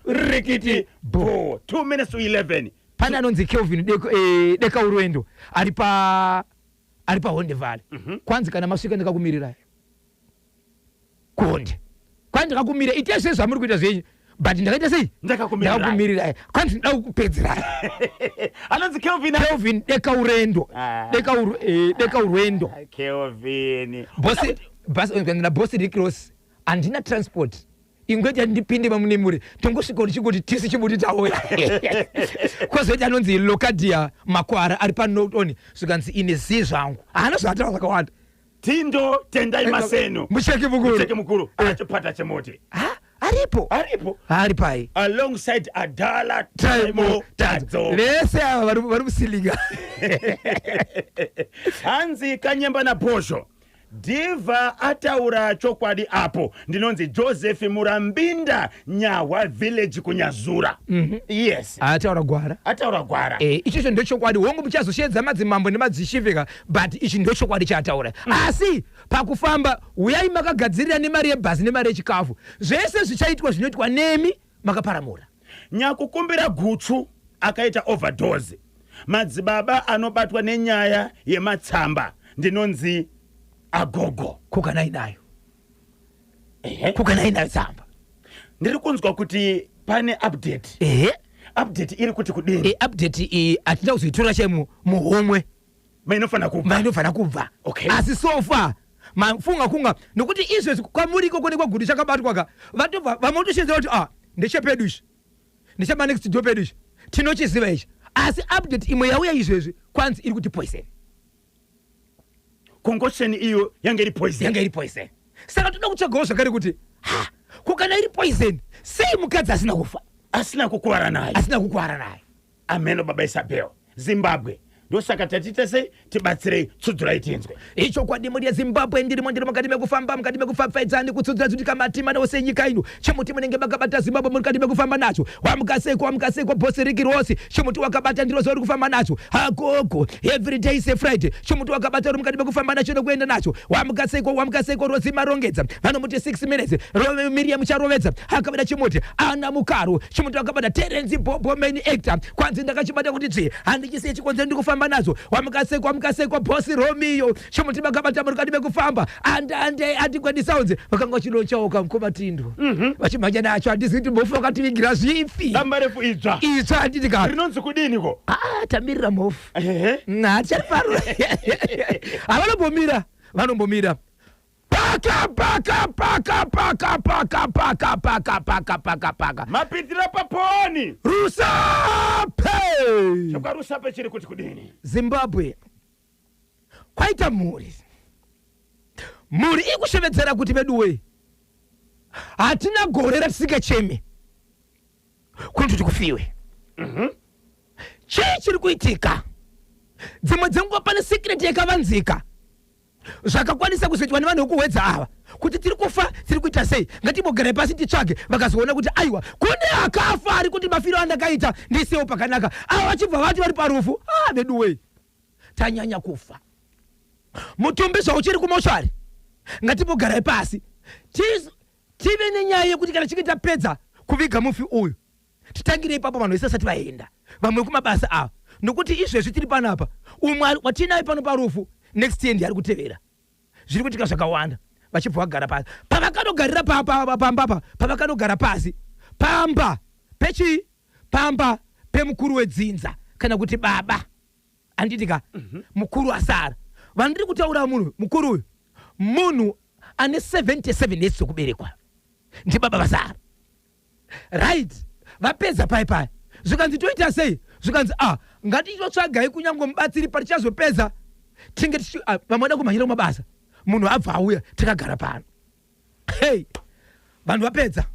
rikiti bo 2 minutes to 11 pane anonzi Kelvin deka urwendo ari pa Honde Valley kwanzi kana masvika ndikakumirirai kuhonde kwani ndakakumira ite zvese zvamuri kuita zvenyu but ndakaita sei ndakakumirirai kwanzi ndida kukupedzerai anonzi Kelvin deka urwendo deka urwendo Kelvin bosi Rick Ross andina transport ingweti ndipinde mamune muri tongosvika ndichingoti tisi chibuti tauya kwazoti anonzi Locadia Makwara ari panotoni zvikanzi ine zi zvangu haana zvataura zvakawanda Tindo tendai maseno mucheki mukuru achipata chemoti ari pai alongside Adala Taimo Tadzo vese ava vari kusilinga hanzi Kanyemba naBhosho diva ataura chokwadi apo ndinonzi Joseph Murambinda Nyahwa village kunyazura yes ataura gwara icho ndio chokwadi hongu muchazoshedza madzimambo nemadzishivika but ichi ndio chokwadi chaataura asi pakufamba uyai makagadzirira nemari yebhazi nemari yechikafu zvese zvichaitwa zvinoitwa nemi makaparamura nyakukumbira guchu akaita overdose madzibaba anobatwa nenyaya yematsamba ndinonzi agogo kukanai nayo tsamba ndiri kunzwa kuti pane update iri kuti kudini update iyi atida kuzoitora chai muhomwe mainofana kubva asi so far mafunga kunga nokuti izvezvi kwamuriko kone kwaguti chakabatwa ka vatobva vamotoshenza kuti ndechepedu ichi ndechamanexit door pedu ichi tinochiziva ichi asi update imwe yauya izvezvi kwanzi iri kuti poison concoction iyo yange iri poison saka toda kutsvagawo zvakare kuti kukana iri poison sei mukadzi asina kukuwara naye ameno baba Isabel Zimbabwe ndosaka tatita sei tibatsirei tsudzura tinzwe icho kwadi muri yeZimbabwe ndiri mukati mekufambaidzani kutsudzura kuti kamatima nawo senyika ino chemuti munenge makabata Zimbabwe muri kati mekufamba nacho wamukaseko bosi Rick Ross chemuti wakabata ndiro zori kufamba nacho agogo every day is a Friday chemuti wakabata uri mukati mekufamba nacho nokuenda nacho wamukaseko Rosi Marongedza vanomuti 6 minutes Miriam Charovedza akabata chemuti ana mukaro chemuti wakabata Terence Bobo main actor kwanzi ndakachibata kuti tsi handichisiye chikonze ndikufamba nazo wamukaseko bosi Romeo chemuti makabata muri kati mekufamba andi sounds vakanga chilo chawo kamkoma tindo vachimhanya nacho handiziti mofu wakativigira zvipi dambarefu idzva handiti ka rinonzi kudiniko tamirira mofu hatichariparura vanombomira paka mapitira paponi rusape chakwa rusape chiri kuti kudini Zimbabwe kwaita muri ikushevedzera kuti veduwe hatina gore ratisingacheme kuti tikufiwe. Chii chiri kuitika? Dzimwe dzenguva pane secret yakavanzika zvakakwanisa kuzoitwa nevanhu vekuwedza ava kuti tiri kufa tiri kuita sei, ngatimbogara pasi titsvage. Vakazoona kuti aiwa kune akafa ari kuti mafiro andakaita ndisewo pakanaka, ava vachibva vati vari parufu. Veduwe tanyanya kufa, mutumbi zvauchiri kumoshari, ngatimbogarai pasi tive nenyaya yekuti kana chinge tapedza kuviga mufi uyu titangire ipapo vanhu vese vasati vaenda, vamwe kumabasa ava, nokuti izvezvi tiri panapa umwe watinaye pano parufu next year ari kutevera. Zviri kuitika zvakawanda vachibva vagara pasi pavakanogarira pambapa pavakanogara pasi pamba pechi pamba pemukuru wedzinza kana kuti baba anditika mukuru asara. Vandiri kutaura munhu mukuru uyu munhu ane 77 years dzekuberekwa ndi baba vasara, right? Vapedza pai zvikanzi toita sei, zvikanzi ngatichotsvagai kunyange mubatsiri patichazopedza tinge vamwe vada kumhanyira kumabasa, munhu abva auya takagara pano. Hey, vanhu vapedza,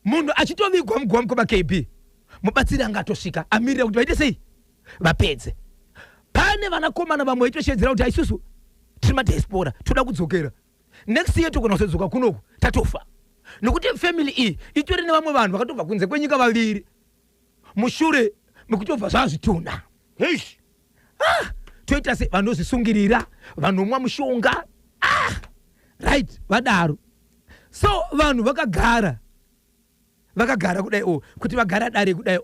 munhu achitovigwa mugwa KB, mubatsiri anga atosvika amirira kuti vaite sei vapedze. Pane vanakomana vamwe vaitoshedzera kuti isusu tiri madiaspora toda kudzokera next year togona kuzodzoka kunoku tatofa, nokuti family iyi itori nevamwe vanhu vakatobva kunze kwenyika vaviri mushure mekutobva zvazvituna. Toita sei vanhu vozvisungirira, vanhu vomwa mushonga, right? Vadaro. So vanhu vakagara kudai kuti vagara dare kudai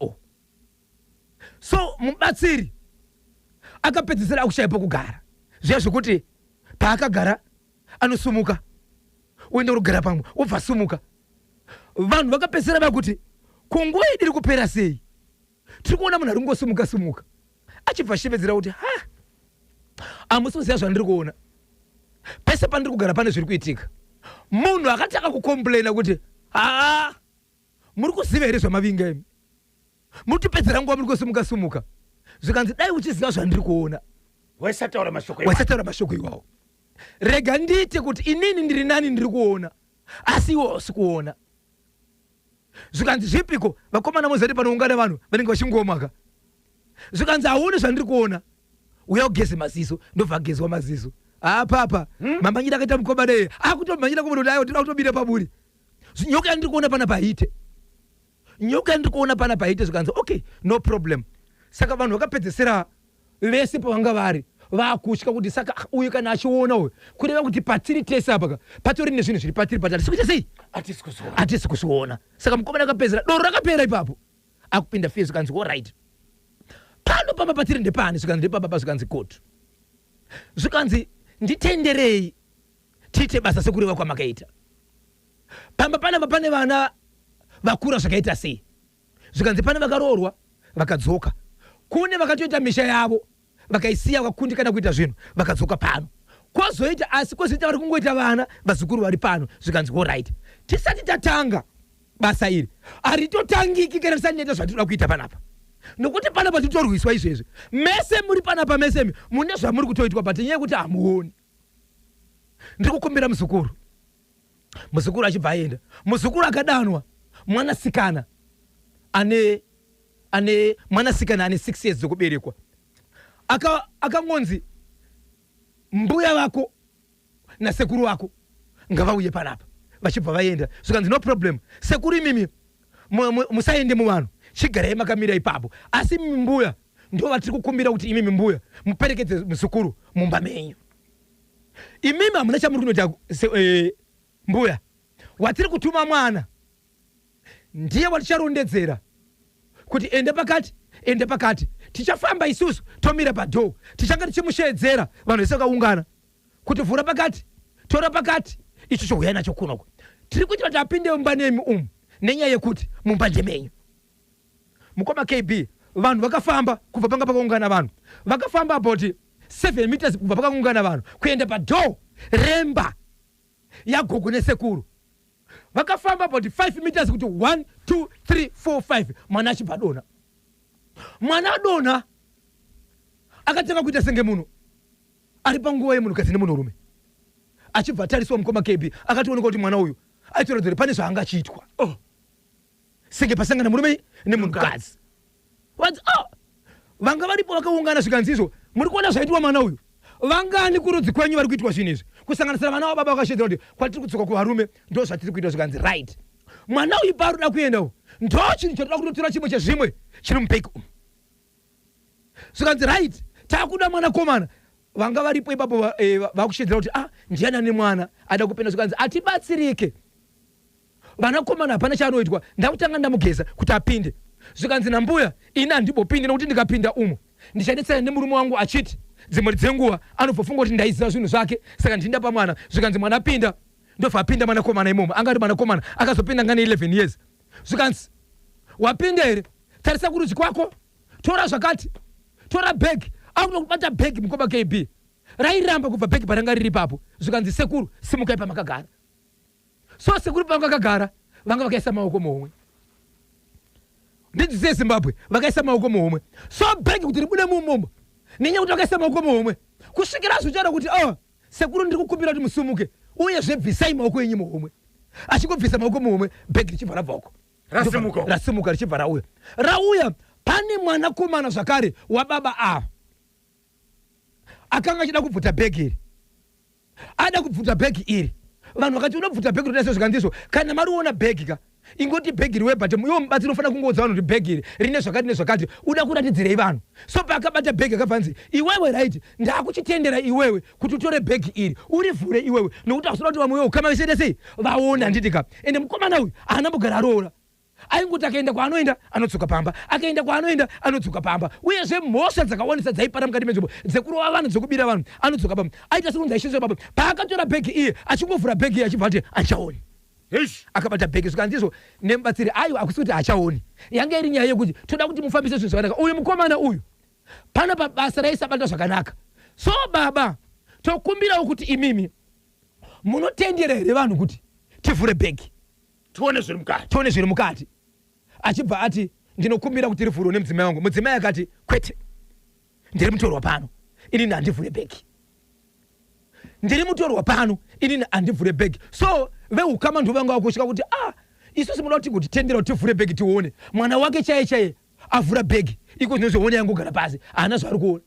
so mubatsiri akapedzisira akushaya pokugara zviya zvokuti paakagara anosumuka uende kugara pamwe ubva sumuka. Vanhu vakapedzisira vakuti kunguva idiri kupera sei tiri kuona munhu ari kungosumuka achibva shevedzera kuti amusimuziva zvandiri kuona, pese pandiri kugara pane zviri kuitika. Munhu akataka kukomplaina kuti muri kuziva here zvamavinga imi, muri kutipedzera nguva muri kusumuka. Zvikanzi dai uchiziva zvandiri kuona waisataura mashoko iwawo. Rega nditi kuti inini ndiri nani ndiri kuona asi iwo usikuona. Zvikanzi zvipiko vakomana mozati panoungana vanhu vanenge vachingomaka. Zvikanzi hauni zvandiri kuona, uya ugeze maziso, ndobva agezwa maziso. Papa mamanyira akaita mukoma dei akutomanyira kumunhu dayo tira kutobira paburi. Nyoka yandiri kuona pana paite, zvikanzi okay no problem. Saka vanhu vakapedzesera vese pavanga vari vakutya kuti saka uyu kana achiona uyu kureva kuti patiri tese apa patori nezvinhu zviri patiri patari sikuita sei hatisi kuziona. Saka mukomana akapedzera doro rakapera ipapo akupinda fee. Zvikanzi alright pano pamba patiri ndepani, zvikanzi ndepababa, zvikanzi kotu, zvikanzi nditenderei tiite basa sekureva kwamakaita. Pamba panapa pane vana vakura zvakaita sei, zvikanzi pane vakaroorwa vakadzoka, kune vakatoita misha yavo vakaisiya vakakundikana kuita zvinhu vakadzoka pano, kwozoita asi kwozoita vari kungoita vana vazukuru vari pano. Zvikanzi alright tisati tatanga basa iri haritotangiki kana tisati taita zvatinoda kuita panapa, nokuti panapa titorwiswa izvezvi mese muri panapa, mesemi mune zvamuri kutoitwa pati nyaya yekuti hamuoni. Ndiri kukumbira muzukuru achibva aenda, muzukuru akadanwa mwanasikana ane 6 years dzekuberekwa, akangonzi mbuya vako nasekuru wako ngavauye panapa, vachibva vaenda. Zvikanzi no problem, sekuru imimi musaende muvanhu, chigarai makamira ipapo, asi mimbuya ndo vatiri kukumbira kuti imimi mbuya muperekedze muzukuru mumba menyu. Imimi hamuna chamuri kunoita mbuya, watiri kutuma mwana ndiye waticharondedzera kuti ende pakati tichafamba isusu tomira padhoo, tichanga tichimushedzera vanhu vese vakaungana kuti vhura pakati, tora pakati, icho chohuya nacho kunoko. Tiri kuitira kuti apinde mumba nemi nenyaya yekuti mumba ndemenyu. Mukoma KB vanhu vakafamba kubva panga pakaungana vanhu, vakafamba about 7 meters kubva pakaungana vanhu kuenda padhoo remba yagogo nesekuru vakafamba about 5 meters kuti 1 2 3 4 5 mwana achibva dona. Mwana adona akatanga kuita senge munhu ari panguva yemunhukadzi nemunhurume achibva tariswa mukoma KB akatooneka kuti mwana uyu aitoredzere pane zvaangachiitwa senge pasangana murume nemunhukadzi. Vanga varipo vakaungana zvikanzi izvo muri kuona zvaitwa mwana uyu vangani kurudzi kwenyu vari kuitwa zvinhu izvi kusanganisira vana vababa vakashedzera kuti kwatiri kudzoka kuvarume ndo zvatiri kuita zvikanzi right. Mwana uyu paroda kuendawo ndo chinhu chotoda kutotora chimwe chezvimwe chiri mubhegi umu zvikanzi right takuda mwana komana. Vanga varipo ipapo vakushedzera kuti ndiani ane mwana ada kupenda zvikanzi atibatsirike vana komana hapana chaanoitwa ndakutanga ndamugeza kuti apinde zvikanzi nambuya ini handibopinde nokuti ndikapinda umo ndichanditsana nemurume wangu achiti dzimwe dzenguva anobvofunga kuti ndaiziva zvinhu zvake saka ndinda pamwana zvikanzi mwana apinda ndobva apinda mwanakomana imomo angati mwanakomana akazopinda ngane 11 years zvikanzi wapinda here tarisa kurudyi kwako tora zvakati tora bhegi akuda kubata bhegi mukoma KB rairamba kubva bhegi paranga riri papo zvikanzi sekuru simukai pamakagara. So sekuru pamakagara vanga vakaisa maoko muhomwe ndidzi zeZimbabwe vakaisa maoko muhomwe so bhegi kuti ribude mumomo nenyaya kuti vakaisa maoko muhomwe kusvikira zvichara kuti sekuru ndiri kukumbira kuti musumuke uye zvebvisai maoko enyu muhomwe achingobvisa maoko muhomwe bhegi richibva rabva uko rasimuka richibva rauya pane mwanakomana zvakare wababa ava akanga achida kubvuta bhegi iri ada kubvuta bhegi iri vanhu vakati unobvuta bhegi rodaisa zvikandizvo kana mariona bhegi ka ingoti bhegi riwe bhati iwo mubatsi unofana kungodza vanhu kuti bhegi iri rine zvakati nezvakati uda kuratidzirei vanhu. So paakabata bhegi akabvanzi iwewe right ndakuchitendera iwewe kuti utore bhegi iri urivhure iwewe nokuti hazoda kuti vamwe ukama visende sei vaona handiti ka ende mukomana uyu haanambogara aroora aingoti akaenda kwaanoenda anodzoka pamba akaenda kwaanoenda anodzoka pamba uyezve mhosva dzakawanisa dzaipara mukati menzvimbo dzekurova vanhu dzokubira vanhu anodzoka pamba aita sekunzi aishiswa baba paakatora bhegi iye achingovhura bhegi iye achibva ati achaoni akabata bhegi zvikanzizvo nemubatsiri ayo akusi kuti achaoni yange iri nyaya yekuti toda kuti mufambise zvinhu zvakanaka uyu mukomana uyu pana pabasa raisabata zvakanaka. So baba tokumbirawo kuti imimi munotendera here vanhu kuti tivhure bhegi tione zviri mukati achibva ati ndinokumbira kuti rivhurwe nemudzimai wangu. Mudzimai akati kwete ndiri mutorwa pano inini handivhure bhegi ndiri mutorwa pano inini handivhure bhegi. So veukama ndo vanga vakusvika kuti isusu muda kuti kutitendera kuti tivhure bhegi tione mwana wake chaiye avhura bhegi iko zvinozoona yangogara pasi haana zvaari kuona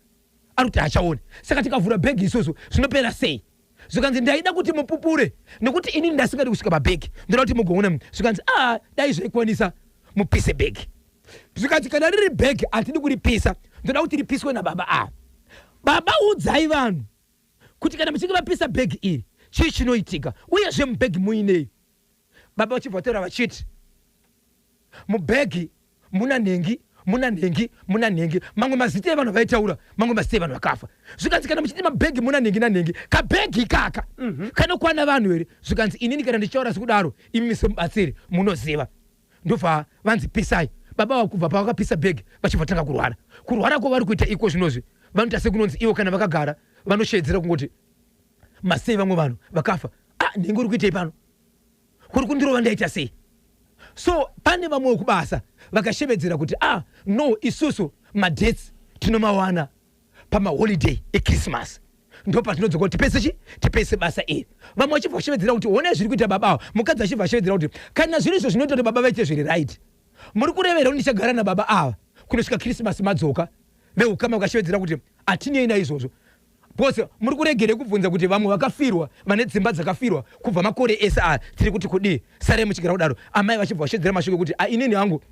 ari kuti hachaoni. Saka tikavhura bhegi isusu zvinopera sei zvikanzi ndaida kuti mupupure nekuti inini ndasingadi kusvika pabhegi ndoda kuti mugoona zvikanzi dai zvaikwanisa mupise bhegi zvikanzi kana riri bhegi hatidi kuripisa ndoda kuti ripiswe nababa ava. Baba udzai vanhu kuti kana muchinge vapisa bhegi iri chii chinoitika uyezve mubhegi muinei. Baba vachibva vatera vachiti mubhegi muna nhengi mamwe mazita evanhu vaitaura mamwe mazita evanhu vakafa. Zvikanzi kana muchiti mabhegi muna nhengi kabhegi ikaka kanokwana vanhu here zvikanzi inini kana ndichaura sekudaro imi semubatsiri munoziva ndobva vanzi pisai. Baba vakubva pavakapisa bhegi vachibva tanga kurwara ko vari kuita iko zvinozvi vanoita sekunonzi ivo kana vakagara vanoshedzera kungoti masei vamwe vanhu vakafa nhengi uri kuitei pano kuri kundirova ndaita sei. So pane vamwe vekubasa vakashevedzera kuti no isusu madetsi tinomawana pamaholiday eChristmas ndo patinodzoka kuti tipese basa iri. Vamwe vachibva vashevedzera kuti one zviri kuita baba avo mukadzi achibva ashevedzera kuti kana zviri izvo zvinoita kuti baba vaite zviri right muri kurevera kuti ndichagara nababa ava kunosvika Christmas madzoka veukama vakashevedzera kuti hatinei naizvozvo bose muri kuregere kubvunza kuti vamwe vakafirwa vane dzimba dzakafirwa kubva makore ese tiri kuti kudii sare muchigara kudaro amai vachibva vashedzera mashuke kuti inini hangu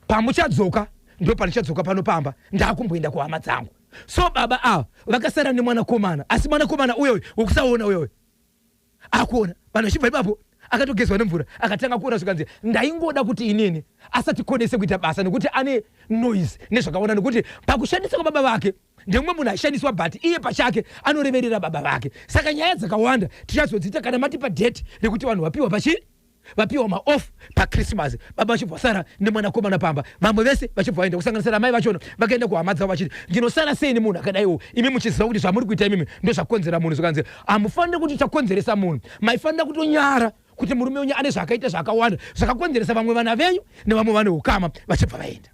pamuchadzoka ndo panichadzoka pano pamba ndakumboenda kuhama dzangu. So baba ava vakasara nemwanakomana asi mwanakomana uyoyo wekusaona uyoyo akuona vanhu vachibva ipapo akatogezwa nemvura akatanga kuona zvikanzi ndaingoda kuti inini asati konese kuita basa nekuti ane noise nezvakaona nekuti pakushandisa kwababa vake ndemwe munhu ashandiswa bhati iye pachake anoreverera baba vake. Saka nyaya dzakawanda tichazodzita kana mati padheti rekuti vanhu vapiwa vapiwa maoff pa Christmas baba vachibva sara nemwanakomana pamba vamwe vese vachibva vaenda kusanganisira mai vachono vakaenda kuhama vachiti ndinosara sei nemunhu akadaiwo imi muchiziva kuti zvamuri kuita imimi ndo zvakonzera munhu zvakanzi hamufaniri kuti chakonzeresa munhu maifanira kutonyara kuti murume wenyu ane zvakaita zvakawanda zvakakonzeresa vamwe vana venyu nevamwe vane ukama vachibva vaenda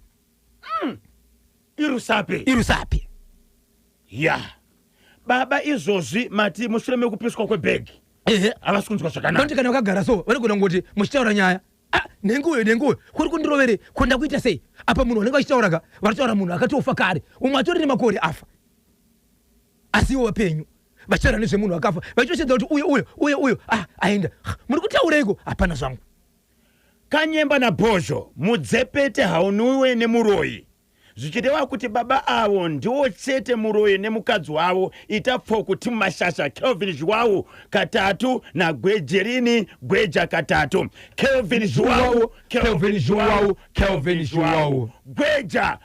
irusapi ya baba izvozvi mati mushure mekupiswa kwebhegi havasi kunzwa zvakanaka noti kana wakagara so vanogona ngoti muchitaura nyaya nenguwe kuri kundirovere konda kuita sei apa munhu anenge achitauraga varitaura munhu akatofa kare umwe atori nemakore afa asi iwo wapenyu vachitaura nezvemunhu akafa vachitoshedza kuti uyo aenda muri kutaureiko hapana zvangu Kanyemba na Bozho mudzepete haunwiwe nemuroyi zvichireva kuti baba avo ndiwo chete muroyi nemukadzi wavo itapfo kuti mashasha Kelvin Zhuwao katatu na Gwejerini Gweja katatu Kelvin Zhuwao Gweja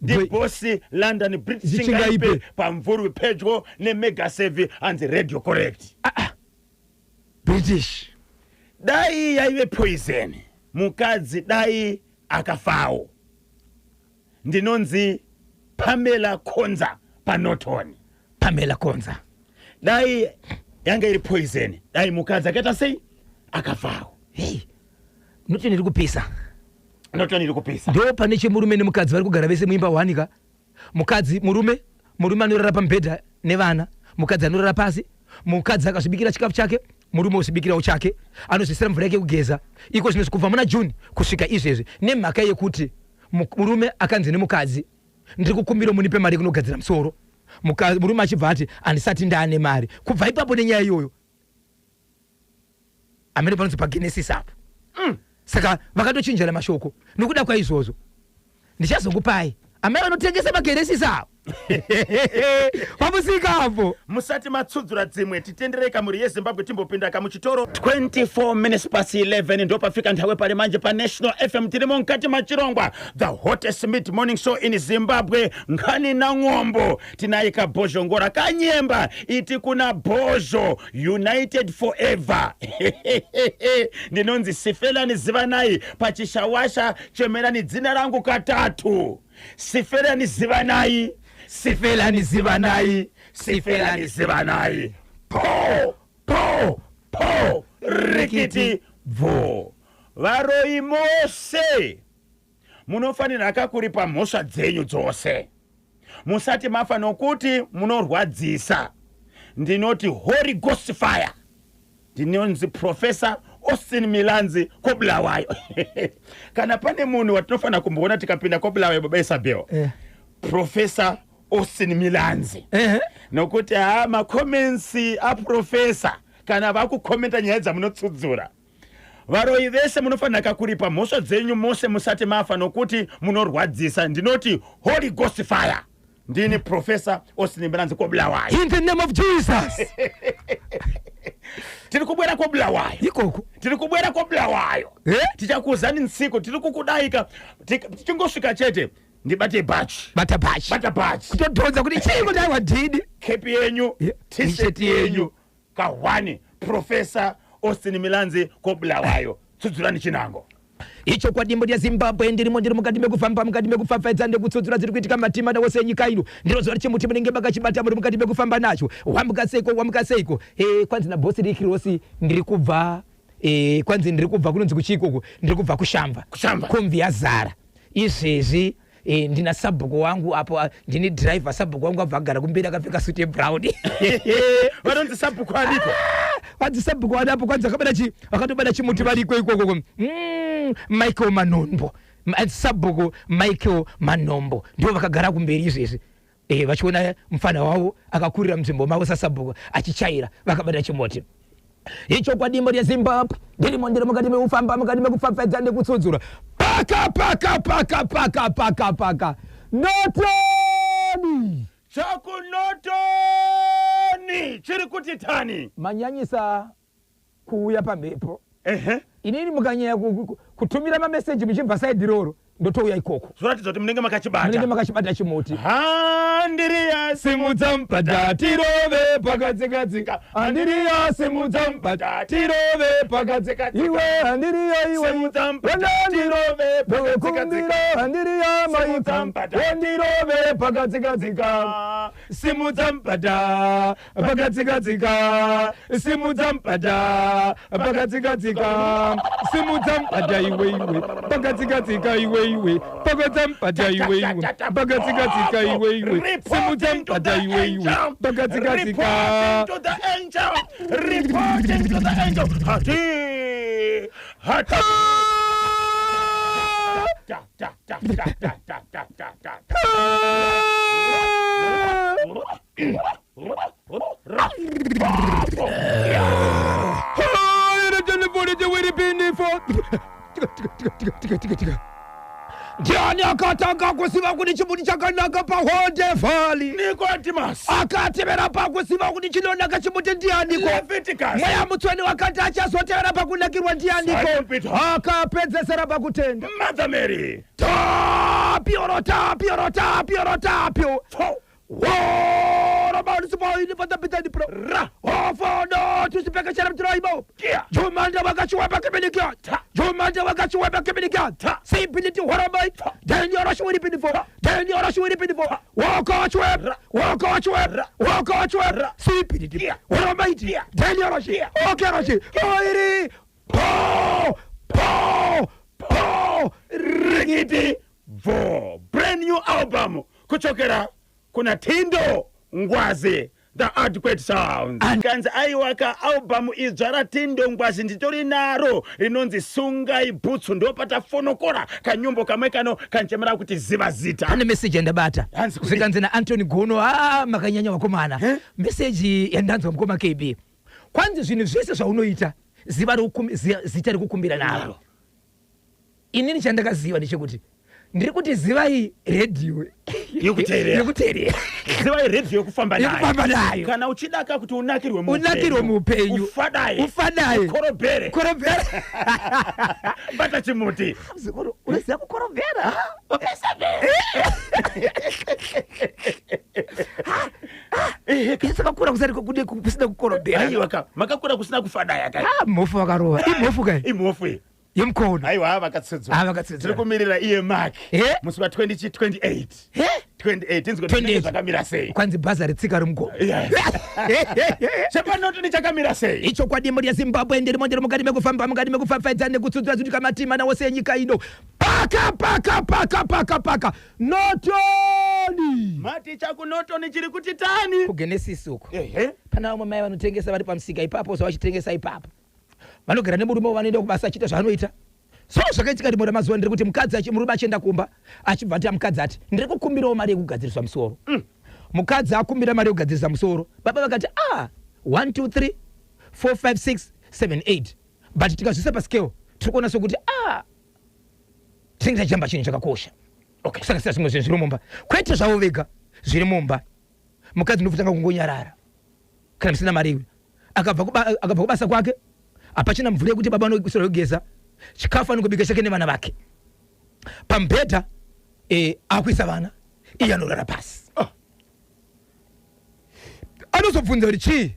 the bossy London British Singaipe pamvuru pedro ne Mega Save and Radio Correct British dai yaive poison mukadzi dai akafao ndinonzi Pamela Konza panotoni Pamela Konza dai yanga iri poison dai mukadzi akaita sei akafao notoni iri kupisa ndo pane chimurume nemukadzi vari kugara vese muimba wanika mukadzi murume anorara pambedha nevana mukadzi anorara pasi mukadzi akazvibikira chikafu chake murume uzvibikirawo chake anozvisira mvura yake kugeza iko zvino kubva muna June kusvika izvezvi nemhaka yekuti murume akanzi nemukadzi ndiri kukumbira munipe mari kunogadzira musoro murume achibva ati handisati ndaane mari kubva ipapo nenyaya iyoyo amene panonzi paGenesis apo saka vakatochinjana mashoko nokuda kwaizvozvo ndichazongupai amai vanotengesa maGenesis apo wamusikapo musati matsudzura dzimwe titendereka muri yeZimbabwe timbopinda kamuchitoro 24 minutes past 11 ndo pafika nthawe pale manje pa National FM tirimo mkati machirongwa the hottest mid morning show in Zimbabwe ngani na ng'ombo tinaika Bozho Ngora Kanyemba iti kuna Bozho United Forever ndinonzi sifelani zivanai pachishawasha chemerani dzina rangu katatu sifelani zivanai po rikiti vo varoyi mose munofanira kakuripa mhosva dzenyu dzose musati mafa nokuti munorwadzisa ndinoti Holy Ghost fire ndinonzi Professor Austin Milanzi Kobulawayo kana pane munhu watinofanira kumboona tikapinda Kobulawayo baba Isabel Professor Austin Milanzi nokuti comments a professor kana vakukomenta nyaya dzamunotsudzura varoyi vese munofanira kakuripa mhosva dzenyu mose musati mafa nokuti munorwadzisa ndinoti Holy Ghost fire ndini Professor Austin Milanzi Kobulawayo in the name of Jesus tiri kubwera Kobulawayo ikoko tiri kubwera Kobulawayo tichakuzani ntsiko tiri kukudaika tichingosvika chete ndibate bata batch kutodhodza kuti chii kuti aiwa dhidi kepi yenyu t-shirt yenyu kahwani Professor Austin Milanzi Kobulawayo tsudzurani chinango icho kwadimbo ya Zimbabwe ndiri mukati mekufafadza ndekutsudzura dziri kuitika matima wose enyika ino ndiro zuva richimuti munenge makachibata muri mukati mekufamba nacho wambuka seiko kwanzi na bosi rikirosi ndiri kubva kunonzi kuchikoko ndiri kubva kushamba kombi yazara izvezvi ndina sabhuku wangu apo ndini driver sabhuku wangu abva agara kumberi akapfeka suit yebrown vanonzi sabhuku aliko kwanzi sabhuku anapo kwanzi akatobada chimuti variko ikoko Michael Manombo sabhuku Michael Manombo ndivo vakagara kumberi izvezvi vachiona mufana wavo akakurira munzvimbo mavo sasabhuku achichaira vakabada chimoti icho kwadimbo reZimbabwe ndirimo mukati mekufafadza ndekutsudzura paka notoni chakunotoni chiri kuti tani manyanyisa kuuya pamhepo inini mukanyanya kutumira mameseji muchibva saidi roro ndotouya ikoko zvoratiza kuti munenge makachibata chimuti handiriya simudzambata tirove pakadzikadzika handiriya simudzambata tirove pakadzikadzika iwe handiriya iwe simudzambata tirove pakadzikadzika handiriya maikambata wandirove pakadzikadzika simudzambata pakadzikadzika simudzambata pakadzikadzika simudzambata iwe pakadzikadzika iwe pakadzambata iwe pakadzikadzika iwe simudzambata iwe pakadzikadzika to the angel reporting to the angel hati Ndiani akatanga kusiva kuti chimuti chakanaka paHonde Valley Nicodemus akatevera pakusiva kuti chinonaka chimuti ndianiko Leviticus mweya mutsweni wakati achazotevera pakunakirwa ndianiko akapedzesera pakutenda Mother Mary tapyo what about the boy in the Pitani Pro? Oh, for no to speak a sheriff tribe. Jumanda Wagachuaba Communicate. Jumanda Wagachuaba Communicate. Say, Pinity, what am I? Then you're a shooting before. Then you're a shooting before. Walk out web. See, Pinity. What am I? Then you're a shit. Okay, Riggedy Vo. Brand new album. Kuchokera. Kuna Tindo Ngwazi the adequate sounds kanzi aiwaka album izvara Tindo Ngwazi nditori naro rinonzi sungai bhutsu ndopata fonokora kanyumbo kamwe kano kanchemera kuti ziva zita ane message ndabata zikanzi na Anthony Gono makanyanya wakomana message yandanzwa mukoma KB kwanzi zvinhu zvese zvaunoita ziva zita rikukumbira naro inini chandakaziva ndechekuti ndiri kuti zivai radio yokuteerera zivai radio yokufamba nayo kana uchidaka kuti unakirwe muupenyu ufadaye korobere bata chimuti unoziva kukorobera isakakura kusina kukorobera aiwa makakura kusina kufadaya kai mofu wakarova imofu yemkono aiwa vakatsedzwa tiri kumirira iye Mark musi wa 2028 28 zvakamira sei kwanzi bhaza ritsika rimugomo chepanoto nichakamira sei icho kwadimuri yaZimbabwe ndirimo mukati mekufamba nekufafaidzana nekutsudzura kuti kamatima nawo senyika ino paka notoni mati chakunotoni chiri kuti tani kuGenesis uko pana vamwe mai vanotengesa vari pamusika ipapo zvavachitengesa ipapo vanogara nemurume vanoenda kubasa achita zvanoita zvakaitika rimwe ramazuva ndiri kuti murume achienda kumba achibva ati mukadzi ati ndiri kukumbirawo mari yekugadziriswa musoro mukadzi akumbira mari yekugadzirisa musoro baba vakati 1 2 3 4 5 6 7 8 but tikazvisa pascale tiri kuona sokuti tinenge tachamba chinhu chakakosha kusakasira zvimwe zvinhu zviri mumba kwete zvavo vega zviri mumba mukadzi ndokutanga kungonyarara kana musina mari iwe akabva kubasa kwake apachina mvura yekuti baba anokusira kugeza chikafu anongobika chake nevana vake pambedha akuisa vana iye anorara pasi anozobvunza kuti chii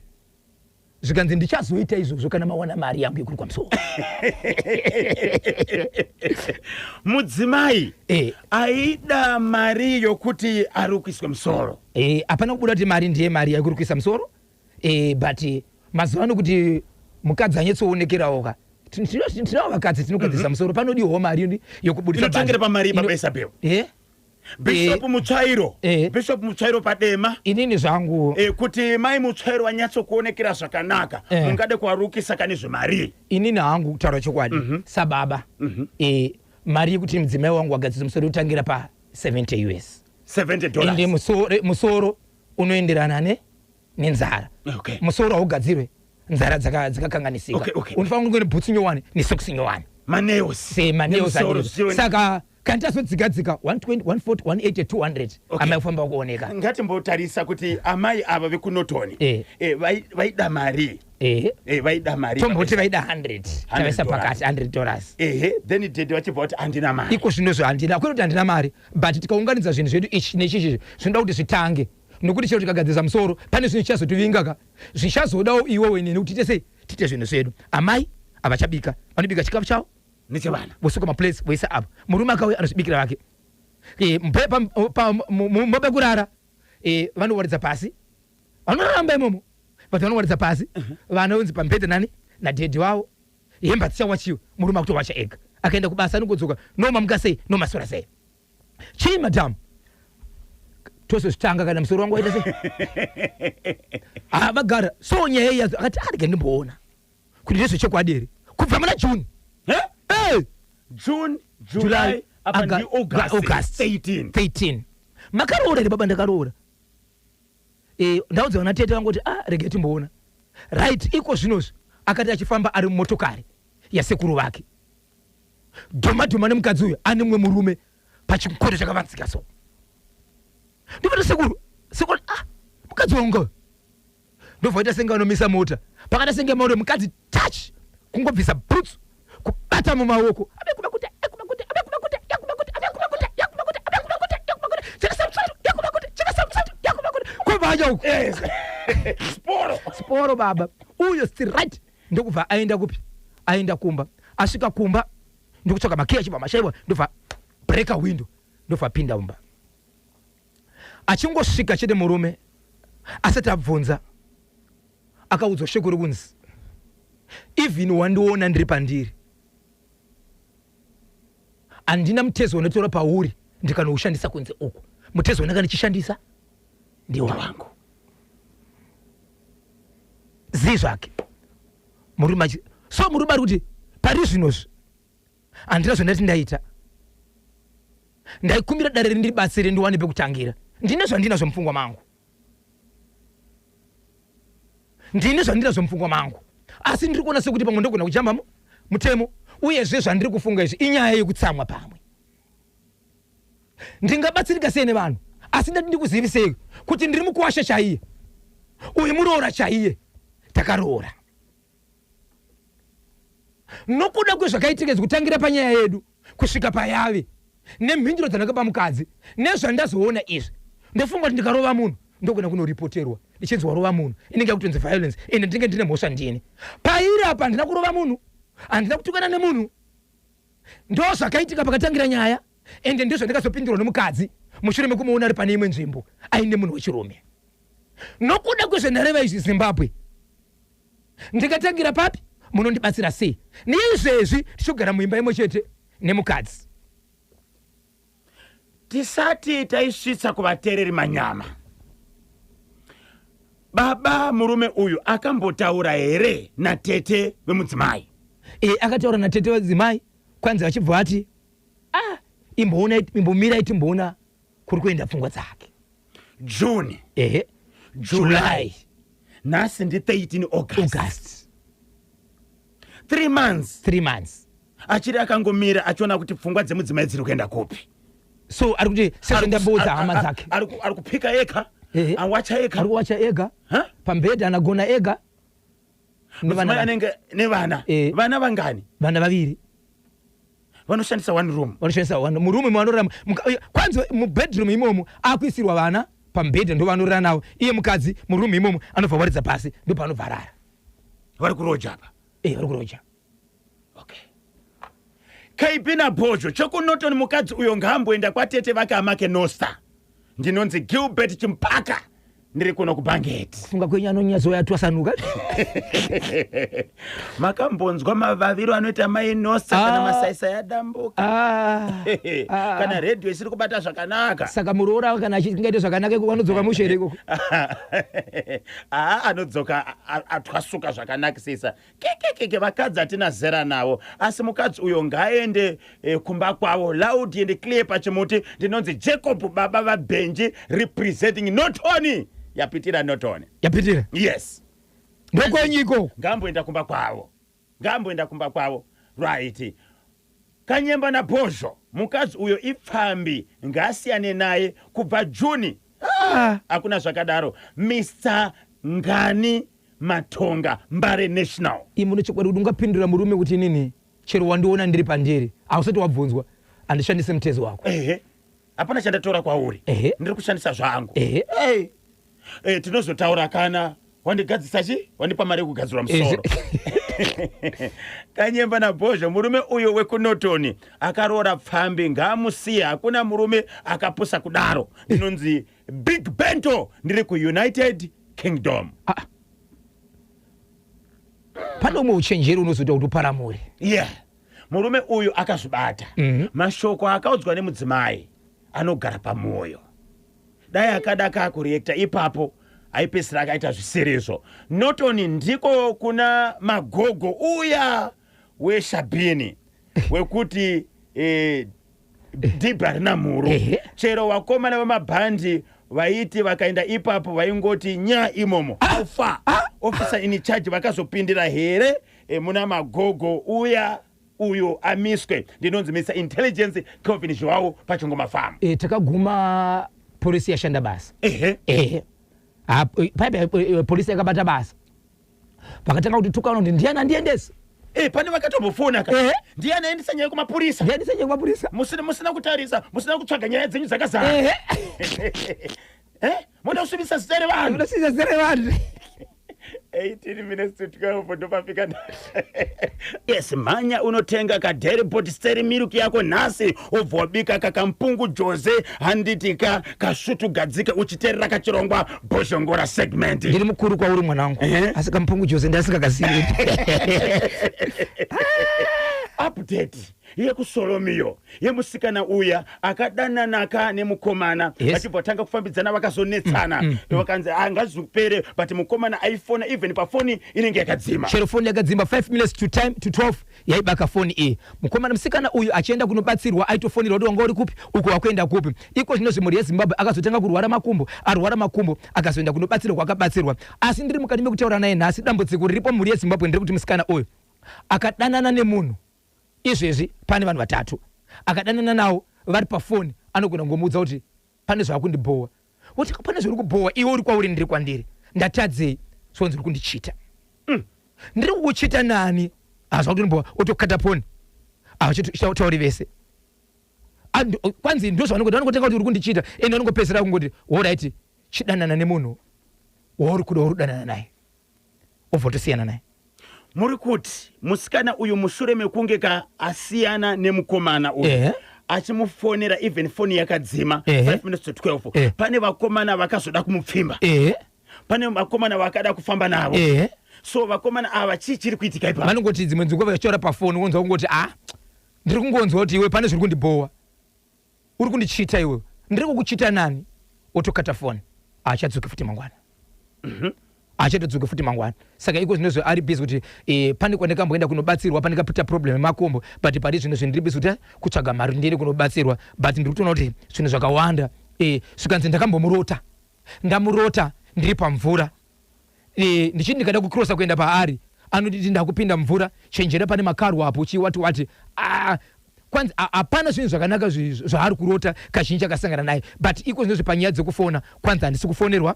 zvikanzi ndichazoita izvozvo kana mawana mari yangu yekuri kwamusoro mudzimai aida mari yokuti ari kuiswa musoro hapana kubuda kuti mari ndiye mari yekuri kuisa musoro but mazuva ano kuti mukadzi anyatsoonekerawo tinawo vakadzi tinogadzirisa musoro panodiwo mari yokubudisa inotangire pamari pabaisabheu Bishop Mutsvairo padema inini zvangu kuti mai Mutsvairo wanyatsokuonekera zvakanaka mungade kuarukisa kane zvemari inini hangu kutaura chokwadi sababa mari yekuti mudzimai wangu wagadzirisa musoro utangira pa $70 ende musoro unoenderana nenzara musoro haugadzirwe nzara dzakakanganisika unofanira kunge nebhutsi nyowani nesokisi nyowani maneos saka kanti azodzigadzika 120 140 180 200 amafamba kuoneka. Ngati mbotarisa kuti amai ava vekunotoni vaida mari vaida mari tomboti vaida 100 tavesa pakati $100 then dede vachibva kuti handina mari iko zvinozvo handina kwete kuti handina mari but tikaunganidza zvinhu zvedu ichi nechichi zvinoda kuti zvitange nokuti chero tikagadzisa musoro pane zvinhu chichazotivinga zvichazodawo iwewe neni kuti tite zvinhu zvedu. Amai avachabika vanobika chikafu chavo nechevana vosuka maplace voisa apa murume akauya anozvibikira vake mobekurara vanowaridza pasi vanoramba imomo but vanowaridza pasi vanaunzi pambedhe nani nadhedhi wavo hemba dzichawachiwa murume akutowacha ega akaenda kubasa anongodzoka nomamuka sei nomasora sei chii madhamu tozozvitanga kana musoro wangu waita sei vagara so nyaya iyi akati arege ndimboona kuti ndezvechokwadi here kubva muna June June July apa ndi August 13 makaroora ri baba ndakaroora ndaudza vana tete vangu kuti rege timboona right iko zvinozvi akati achifamba ari mumotokari yasekuru vake dhoma nemukadzi uyo ane mumwe murume pachikoto chakavanzika so ndivati sekuru mukadzi wangu ndobva ita senge anomisa mota pakati senge mauro mukadzi touch kungobvisa boots kubata mumaoko kuvaja uko sporo baba uyo straight ndokubva aenda kupi aenda kumba asvika kumba ndokutsvaka makiya achibva mashaiwa ndobva break a window ndobva pinda mumba achingosvika chete murume asati abvunza akaudzwa shoko rokunzi even wandiona ndiri pandiri handina mutezo unotora pauri ndikanoushandisa kunze uku mutezo unanga ndichishandisa ndiwo wangu zii zvake murume so murume ari kuti pari zvinozvi handina zvandati ndaita ndaikumbira dare rindibatsire ndiwane pekutangira ndine zvandinazvo mupfungwa mangu asi ndiri kuona sekuti pamwe ndogona kuchamba mutemo uyezve zvandiri kufunga izvi inyaya yekutsamwa pamwe ndingabatsirika sei nevanhu asi ndati ndikuzivisei kuti ndiri mukuwasha chaiye uyu muroora chaiye takaroora nokuda kwezvakaitika kutangira panyaya yedu kusvika payave nemhinduro dzandakapa mukadzi nezvandazoona izvi ndofunga kuti ndikarova munhu ndogona kunoripoterwa ndichinzi warova munhu inenge yakutonzi violence ende ndinge ndine mhosva ndini pairi apa handina kurova munhu handina kutukana nemunhu ndo zvakaitika pakatangira nyaya ende ndizvo ndikazopindurwa nomukadzi mushure mekumuona ari pane imwe nzvimbo aine munhu wechirume nokuda kwezvenhareva izvi Zimbabwe ndikatangira papi munondibatsira sei neizvezvi tichogara muimba imwe chete nemukadzi tisati taisvitsa kuvateereri manyama baba murume uyu akambotaura here natete vemudzimai akataura natete vemudzimai kwanza vachibva ati imbomirai timboona kuri kuenda pfungwa dzake June July nhasi ndi 13 August 3 months achiri akangomira achiona kuti pfungwa dzemudzimai dziri kuenda kupi so ari kuti sezvendabodza hama dzake ari kupika ega awacha ega pambedhi anagona ega mudzimai anenge nevana vana vangani vana vaviri vanoshandisa one room murume manorara kwanza mubedroom imomo akuisirwa vana pambedhi ndo vanorara navo iye mukadzi murume imomo anobva waridza pasi ndo paanobva rara vari kuroja apa vari kuroja okay KB naBhojo chokunotoni mukadzi uyo ngaamboenda kwatete vake amake Nosta ndinonzi Gilbert Chimpaka ndiri kuno kubhangeti funga kwenyu anonyazo yatwasanuka makambonzwa mavaviro anoita mai Nosta kana masaisa yadambuka kana radio isiri kubata zvakanaka saka muroora kana achingaita zvakanaka kuwanodzoka mushereko anodzoka atwasuka zvakanakisisa kekekeke vakadzi atina zera nawo asi mukadzi uyo ngaende kumba kwavo loud and clear pachimuti ndinonzi Jacob baba vaBenji representing Notoni yapitira Notoni yapitira yes ndokwenyiko ngamboenda kumba kwavo right Kanyemba naBhojo mukazi uyo ipfambi ngasiyane naye kubva Juni. Hakuna zvakadaro. Mr. Ngani Matonga Mbare National. Imuno chikwadi kuti ungapindura murume kuti nini chero wandiona ndiri pandiri ausati wabvunzwa andishandise mtezo wako. Hapana chandatora kwauri. Ndiri kushandisa zvangu. Tinozotaura kana wandigadzisa chi wandipa mari yekugadzirwa musoro. Kanyemba na Bozha murume uyo wekunotoni akaroora pfambi ngaamusiye. Hakuna murume akapusa kudaro. Ndinonzi Big Bento ndiri kuUnited Kingdom. Pano muuchenjeri unozoita kuti uparamure. Murume uyu akazvibata. Mashoko akaudzwa nemudzimai anogara pamwoyo. Dai akada kakurekta ipapo aipesera akaita zvisirizo. Notoni ndiko kuna Magogo uya weShabini wekuti Dibari Namuru. Chero wakomana wemabhandi vaiti vakaenda ipapo vaingoti nya imomo alfa officer in charge vakazopindira here muna Magogo uya uyo amiswe. Ndinonzi Mr. Intelligence Kelvin Zhwawu pachingoma farm. Takaguma polisi yashanda basa. Polisi yakabata basa. Pakatanga kuti tukaona kuti ndiana ndiendesa. Pane vakatobofona ka. Ndiana endisa nyaya kumapurisa. Ndiendisa nyaya kumapurisa. Musina kutarisa, musina kutsvaga nyaya dzenyu dzakazara. Muda kusvibisa zita revanhu. Muda kusvibisa zita revanhu. 18 minutes to 12 ndopafika. Yes, manya unotenga kadairy pot steri milk yako nhasi obva wabika kakampungu Jose handitika kasvutu gadzika uchiterera kachirongwa Bozhongora segment. Ndiri mukuru kwauri mwanangu. Asi kampungu Jose ndasingakazivi. Update yekusolomiyo yemusikana uya akadananaka nemukomana vachibva tanga kufambidzana vakazonetsana vakanzi angazupere but mukomana aifona even pafoni inenge yakadzima. Chero foni yakadzima 5 minutes to 12 yaibaka foni mukomana musikana uyu achienda kunobatsirwa aitofonera kuti wanga uri kupi uko wakuenda kupi. Iko zvino zvimuri yeZimbabwe akazotanga kurwara makumbo akazoenda kunobatsirwa kwakabatsirwa. Asi ndiri mukati mekutaura naye nhasi dambudziko riripo muri yeZimbabwe ndiri kuti musikana uyu akadanana nemunhu izvezvi pane vanhu vatatu akadanana nawo vari pafoni anogona ngomuudza kuti pane zvakundibhowa. Kuti pane zviri kubhowa iwe uri kwauri ndiri kwandiri ndatadzei sonzi uri kundichita. Ndiri kukuchita nani azva kuti ndibhowa otokata foni tauri vese kwanzi ndo zvanongoda vanongotenga kuti uri kundichita ende vanongopedzera kungoti alright chidanana nemunhu wauri kuda urudanana naye obva tosiyana naye. Muri kuti musikana uyu mushure mekunge asiyana nemukomana uyu achimufonera even foni yakadzima 5 minutes to 12 pane vakomana vakazoda kumupfimba. Pane vakomana vakada kufamba navo. So vakomana ava chiri kuitika ipapo vanongoti dzimwe nzvimbo vachitora pafoni wonzwa kungoti ndiri kungonzwa kuti iwe pane zviri kundibhowa uri kundichita iwe ndiri kukuchita nani otokata foni achadzoke futi mangwana. Achatodzoke futi mangwana. Saka iko zvinozvo ari busy kuti pane kwandakamboenda kunobatsirwa pane kapita problem yemakombo but pari zvino zvindiri busy kuti kutsvaga mari ndiri kunobatsirwa but ndiri kutoona kuti zvinhu zvakawanda svikanzi ndakambomurota ndamurota ndiri pamvura ndichiti ndikada kucrossa kuenda paari anoti ndakupinda mvura chenjera pane makaru apo uchiwati kwanzi hapana zvinhu zvakanaka zvaari kurota kazhinji akasangana naye but iko zvinozvo panyaya dzekufona kwanzi handisi kufonerwa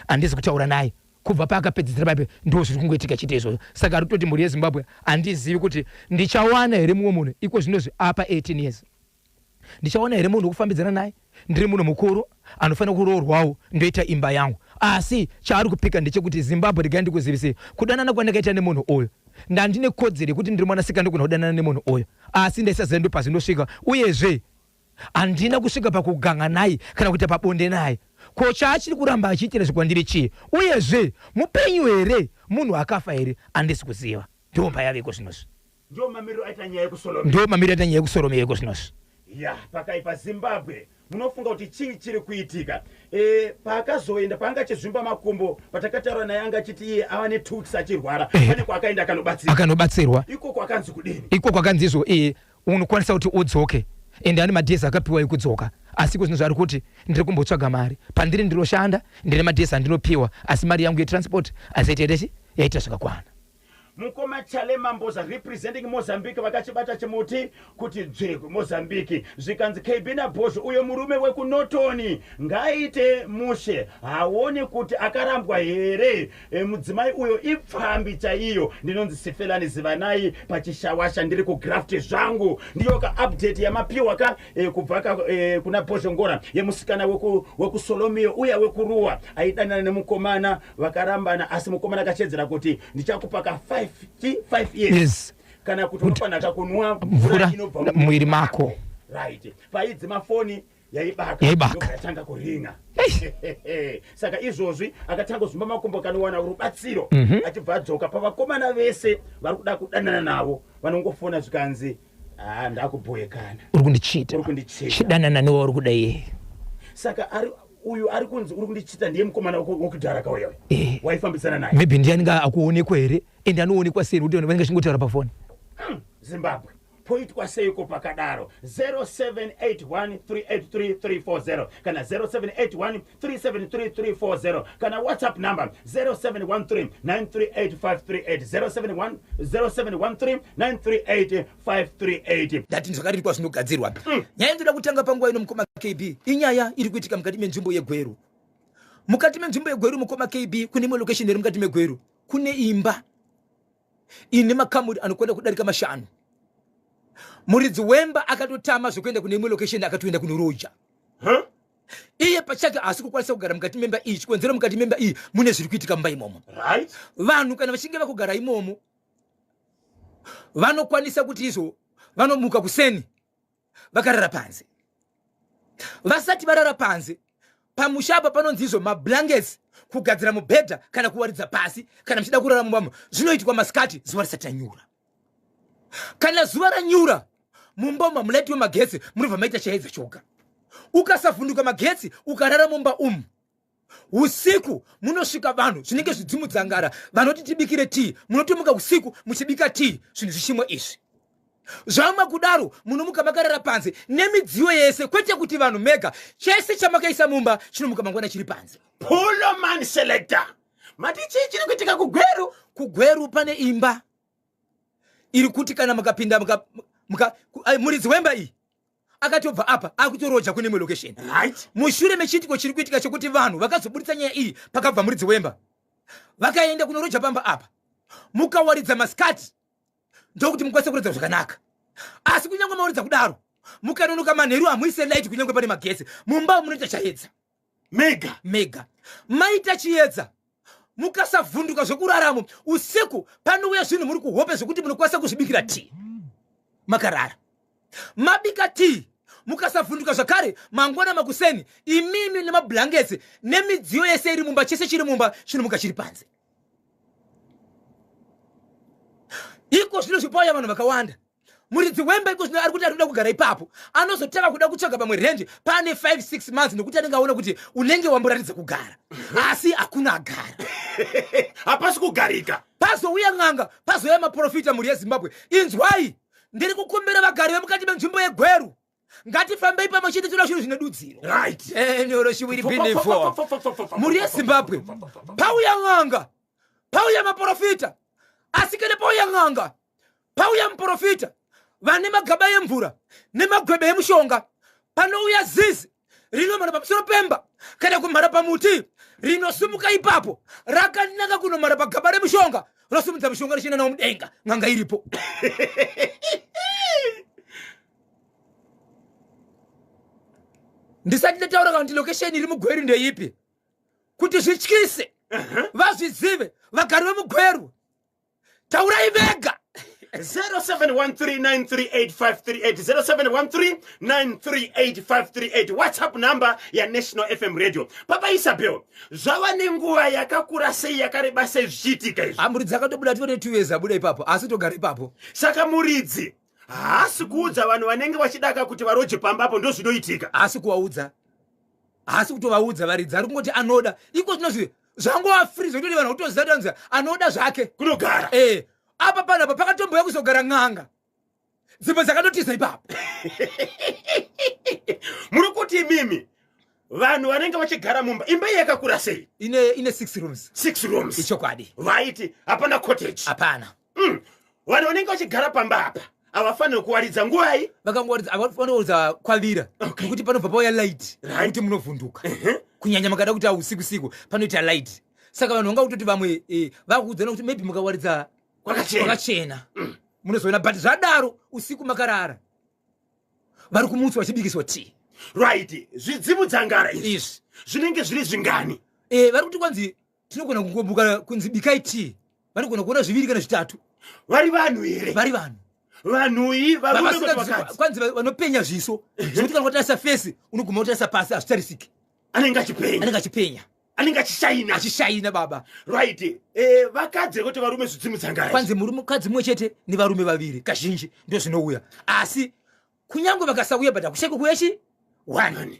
handisi kutaura naye kubva paakapedzisira paipe ndo zviri kungoitika chite izvozvo. Saka ari kutoti mhuri yeZimbabwe handizivi kuti ndichawana here mumwe munhu iko zvinozvi apa 18 years ndichawana here munhu wekufambidzana naye ndiri munhu mukuru anofanira kuroorwawo ndoita imba yangu. Asi chaari kupika ndechekuti Zimbabwe regai ndikuzivisei kudanana kwandakaita nemunhu uyu ndandine kodzero yekuti ndiri mwanasikana ndogona kudanana nemunhu uyu asi ndaisazira ndo pasi ndosvika uyezve handina kusvika pakuganga naye kana kuita pabonde naye. Ko chaachiri kuramba achiitira zvikwandiri chii uyezve mupenyu here munhu akafa here handisi kuziva. Ndo mba yavo iko zvinozvi. Ndo mamiriro aita nyaya yekusolomi. Ndo mamiriro aita nyaya yekusolomi iko zvinozvi. Pakaipa Zimbabwe munofunga kuti chii chiri kuitika. Paakazoenda paanga achizvimba makumbo patakataura naye anga achiti iye ava netools achirwara pane kwaakaenda akanobatsirwa. Iko kwakanzi kudini? Iko kwakanzi izvo unokwanisa kuti udzoke ende ane madhezi akapiwa ekudzoka asi kuzvinhu zvari kuti ndiri kumbotsvaga mari pandiri ndiroshanda ndine madhezi andinopiwa asi mari yangu yetransport asi yaita zvakakwana. Mukoma Chalema Mboza representing Mozambique vakachibata chimuti kuti dzveko Mozambique zvikanzi KB Nabhozha uyo murume wekunotoni ngaite mushe haoni kuti akarambwa here mudzimai uyo ipfambi chaiyo ndinonzi Sifelani Zivanai pachishawasha ndiri kugraft zvangu ndiyo ka update yamapiwa kubva kuna Bhozhongora yemusikana wekuSolomio uya wekuruwa aidanana nemukomana vakarambana asi mukomana akachedzera kuti ndichakupa ka 5 years kana kuti unofanira kunwa mvura inobva mwiri mako right paidzi mafoni yaibaka yakatanga kuringa saka izvozvi akatanga kuzumba makumbo kanowana rubatsiro achibva adzoka pavakomana vese vari kuda kudanana navo vanongofona zvikanzi ndakubhoyekana uri kundichita chidanana newe uri kuda iye saka uyu ari kunzi uri kundichita ndiye mukomana wokudhara kauya waifambisana naye maybe ndianinga akuonekwa here ende anoonekwa sei kuti vanenge chingotaura pafoni Zimbabwe poitwa seiko pakadaro 0781383340 kana 0781373340 kana WhatsApp number 0713938538 0713938538 ndati ndakati kwa zvinogadzirwa nyaya ndoda kutanga panguva ino mukoma KB inyaya iri kuitika mukati menzvimbo yeGweru mukoma KB kune location iri mukati meGweru kune imba ine makamuri anokwenda kudarika mashanu muridzi wemba akatotama zvokuenda kune imwe location akatoenda kuno Roja iye pachake asi kukwanisa kugara mukati memba iyi chikonzero mukati memba iyi mune zviri kuitika mumba imomo right vanhu kana vachinge vakugara imomo vanokwanisa kuti izvo vanomuka kuseni vakarara panze vasati varara panze pamushapa panonzi izvo mablankets kugadzira mubhedha kana kuwaridza pasi kana mchida kurara mumbamo zvinoitwa masikati zuva risati ranyura kana zuva ranyura mumbamo mulaitiwe magetsi munobva maita chaedza choga ukasavhunduka magetsi ukarara mumba usiku munosvika vanhu zvinenge zvidzimudzangara vanoti tibikire tii munotomuka usiku muchibika tii zvinhu zvishimwe izvi zvamwa kudaro munomuka makarara panze nemidziyo yese kwete kuti vanhu mega chese chamakaisa mumba chinomuka mangwana chiri panze Pulo man selector mati chiri kuitika kuGweru pane imba iri kuti kana mukapinda muridzi wemba iyi akatobva apa akutoroja kune imwe location right mushure mechitiko chiri kuitika chekuti vanhu vakazoburitsa nyaya iyi pakabva muridzi wemba vakaenda kunoroja pamba apa mukawaridza masikati ndokuti mukwanise kuridza zvakanaka asi kunyange mawaridza kudaro mukanonoka manheru hamuise light kunyange pane magetsi mumba munoita chaedza mega maita chiedza mukasavhunduka zvokuraramo usiku panouya zvinhu muri kuhope zvokuti munokwanisa kuzvibikira tii makarara mabika tii mukasavhunduka zvakare mangwana makuseni imimi nemablankets nemidziyo yese iri mumba chese chiri mumba chinomuka chiri panze iko zvino zvipauya vanhu vakawanda muridzi wemba iko zvino ari kuti arikuda kugara ipapo anozotanga kuda kutsvaga pamwe renje pane 5-6 months nokuti anenge aona kuti unenge wamboratidza kugara asi hakuna agara hapasi kugarika pazouya n'anga pazouya maprofita muri yeZimbabwe inzwai ndiri kukumbira vagari vemukati menzvimbo yeGweru ngatifambei pamachiti tinoda zvinhu zvine dudziro right nyoro shiwiri bindifo muri yeZimbabwe pauya n'anga pauya maprofita asi kana pauya n'anga pauya muprofita vane magaba emvura nemagwebe emushonga panouya zizi rinomhara pamusoro pemba kana kumhara pamuti rinosumuka ipapo rakanaka kunomhara pagaba remushonga rosumudza mushonga richienda nawo mudenga n'anga iripo ndisati ndataura kana kuti location iri muGweru ndeipi kuti zvityise vazvizive vagari vemuGweru taurai vega 0713938538 0713938538 WhatsApp number ya National FM Radio. Papa Isabel, zvava nenguva yakakura sei yakareba sei zvichiitika izvi? Muridzi akatobuda 22 years abuda ipapo asi togara ipapo. Saka muridzi haasi kuudza vanhu vanenge vachidaka kuti varoje pambapo ndo zvinoitika. Asi kuvaudza. Asi kutovaudza varidzi ari kungoti anoda. Iko zvinozvi zvangova free zvekuti vanhu kutoziva anoda zvake kunogara. Apa panapa pakatomboya kuzogara n'anga dzimbo dzakatotiza ipapo muri kuti mimi vanhu vanenge vachigara mumba imba yakakura sei ine 6 rooms ichokwadi right hapana cottage hapana Vanhu vanenge vachigara pamba apa havafaniri kuwaridza nguwai. Vakangowaridza avafanira kwavira nekuti panobva pauya light kuti munovhunduka. Kunyanya makada kuti usiku panoita light. Saka vanhu vanga kutoti vamwe vakuudzana kuti maybe mukawaridza kwakachena munozoona, but zvadaro usiku makarara vari kumutsi vachibikiswa tea. Right, zvidzimu dzangara izvi zvinenge zviri zvingani? Vari kuti kwanzi tinogona kungombuka kunzi bikai tea, vanogona kuona 2 kana 3. Vari vanhu here? Vari vanhu. Vanhuyi kwanzi vanopenya zviso zvekuti kana kutarisa fesi unoguma kutarisa pasi hazvitarisiki. Anenge achipenya. Anenge achishaina baba. Right, vakadzi kuti varume zvidzimu dzangara. Kwanzi mukadzi mumwe chete nevarume 2 kazhinji ndio zvinouya. Asi kunyange vakasauya bata kusheka kuyechi 1.